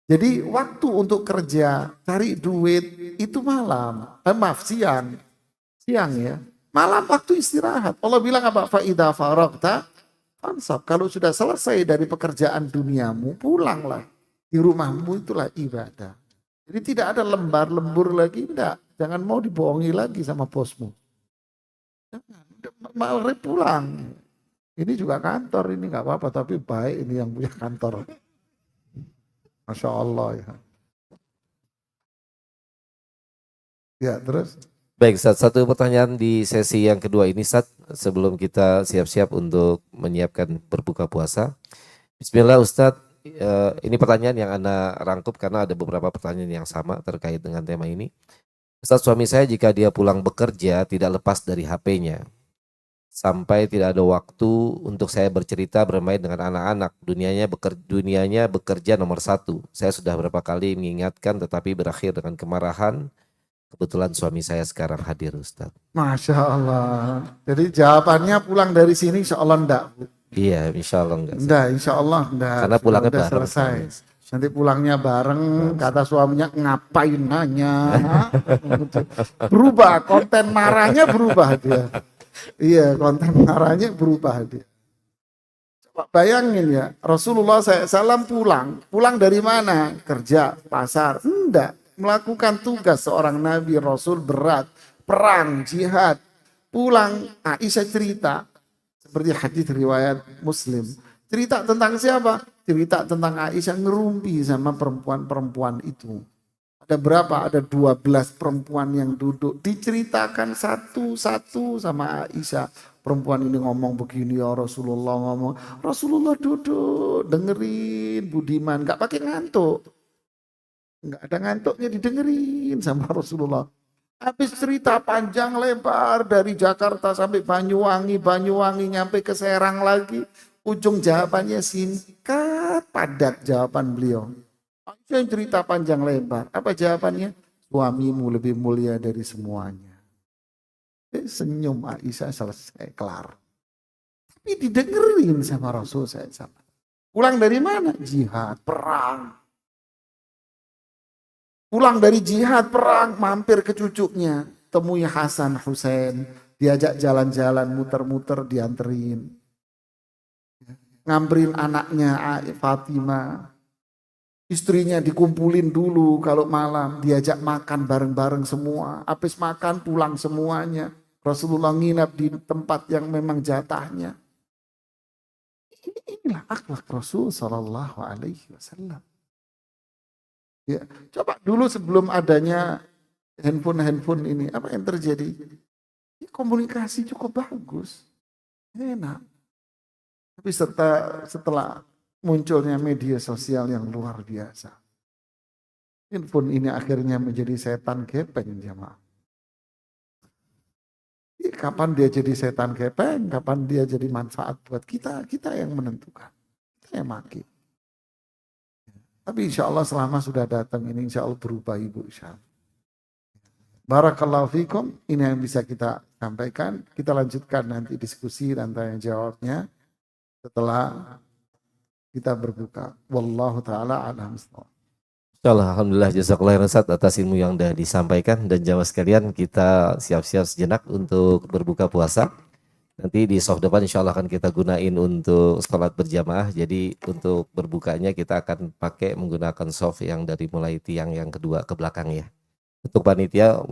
Jadi waktu untuk kerja, cari duit, itu malam. Maaf, siang. Siang ya. Malam waktu istirahat. Allah bilang apa? Fa'idha faragta fansab. Kalau sudah selesai dari pekerjaan duniamu, pulanglah. Di rumahmu itulah ibadah. Jadi tidak ada lembar-lembur lagi, enggak. Jangan mau dibohongi lagi sama bosmu. Malah pulang. Ini juga kantor, ini nggak apa-apa, tapi baik ini yang punya kantor. Masya Allah ya. Ya terus. Baik Ustaz, satu pertanyaan di sesi yang kedua ini Ustaz, sebelum kita siap-siap untuk menyiapkan berbuka puasa. Bismillah Ustaz, ini pertanyaan yang Anda rangkup karena ada beberapa pertanyaan yang sama terkait dengan tema ini. Ustaz, suami saya jika dia pulang bekerja tidak lepas dari HP-nya. Sampai tidak ada waktu untuk saya bercerita bermain dengan anak-anak. Dunianya bekerja nomor satu. Saya sudah berapa kali mengingatkan tetapi berakhir dengan kemarahan. Kebetulan suami saya sekarang hadir Ustaz. Masya Allah. Jadi jawabannya pulang dari sini insya Allah enggak. Iya, insya Allah enggak. Enggak, insya Allah enggak. Karena pulangnya udah bareng. selesai. Nanti pulangnya bareng, kata suaminya ngapain nanya. Berubah, konten marahnya berubah dia. Iya, konten marahnya berubah dia. Coba bayangin ya, Rasulullah SAW pulang dari mana? Kerja, pasar, enggak. Melakukan tugas seorang Nabi Rasul berat, perang, jihad. Pulang, Aisyah cerita, seperti hadis riwayat Muslim. Cerita tentang siapa? Cerita tentang Aisyah ngerumpi sama perempuan-perempuan itu. Ada berapa? Ada 12 perempuan yang duduk. Diceritakan satu-satu sama Aisyah. Perempuan ini ngomong begini ya Rasulullah ngomong. Rasulullah duduk dengerin budiman. Gak pakai ngantuk. Gak ada ngantuknya didengerin sama Rasulullah. Habis cerita panjang lebar dari Jakarta sampai Banyuwangi. Banyuwangi nyampe ke Serang lagi. Ujung jawabannya singkat padat jawaban beliau. Aisyah yang cerita panjang lebar. Apa jawabannya? Suamimu lebih mulia dari semuanya. Senyum Aisyah selesai, kelar. Tapi didengerin sama Rasul SAW. Pulang dari mana? Jihad, perang. Pulang dari jihad, perang, mampir ke cucunya. Temui Hasan, Husain. Diajak jalan-jalan, muter-muter, dianterin. Ngambilin anaknya Fatimah. Istrinya dikumpulin dulu kalau malam, diajak makan bareng-bareng semua. Habis makan pulang semuanya. Rasulullah nginap di tempat yang memang jatahnya. Inilah akhlak Rasul Sallallahu Alaihi Wasallam. Ya, coba dulu sebelum adanya handphone ini, apa yang terjadi? Ya, komunikasi cukup bagus, enak. Tapi setelah munculnya media sosial yang luar biasa. Handphone ini akhirnya menjadi setan gepeng jamaah. Ya, kapan dia jadi setan gepeng, kapan dia jadi manfaat buat kita yang menentukan. Kita yang maki. Tapi insya Allah selama sudah datang ini insya Allah berubah ibu insya Allah. Barakallahu fikum, ini yang bisa kita sampaikan. Kita lanjutkan nanti diskusi dan tanya jawabnya setelah kita berbuka. Wallahu ta'ala a'lam. Alhamdulillah jazakallahu khairan Ustaz atas ilmu yang sudah disampaikan, dan jamaah sekalian kita siap-siap sejenak untuk berbuka puasa. Nanti di soft depan insya Allah akan kita gunain untuk sholat berjamaah. Jadi untuk berbukanya kita akan pakai menggunakan soft yang dari mulai tiang yang kedua ke belakang ya. Untuk panitia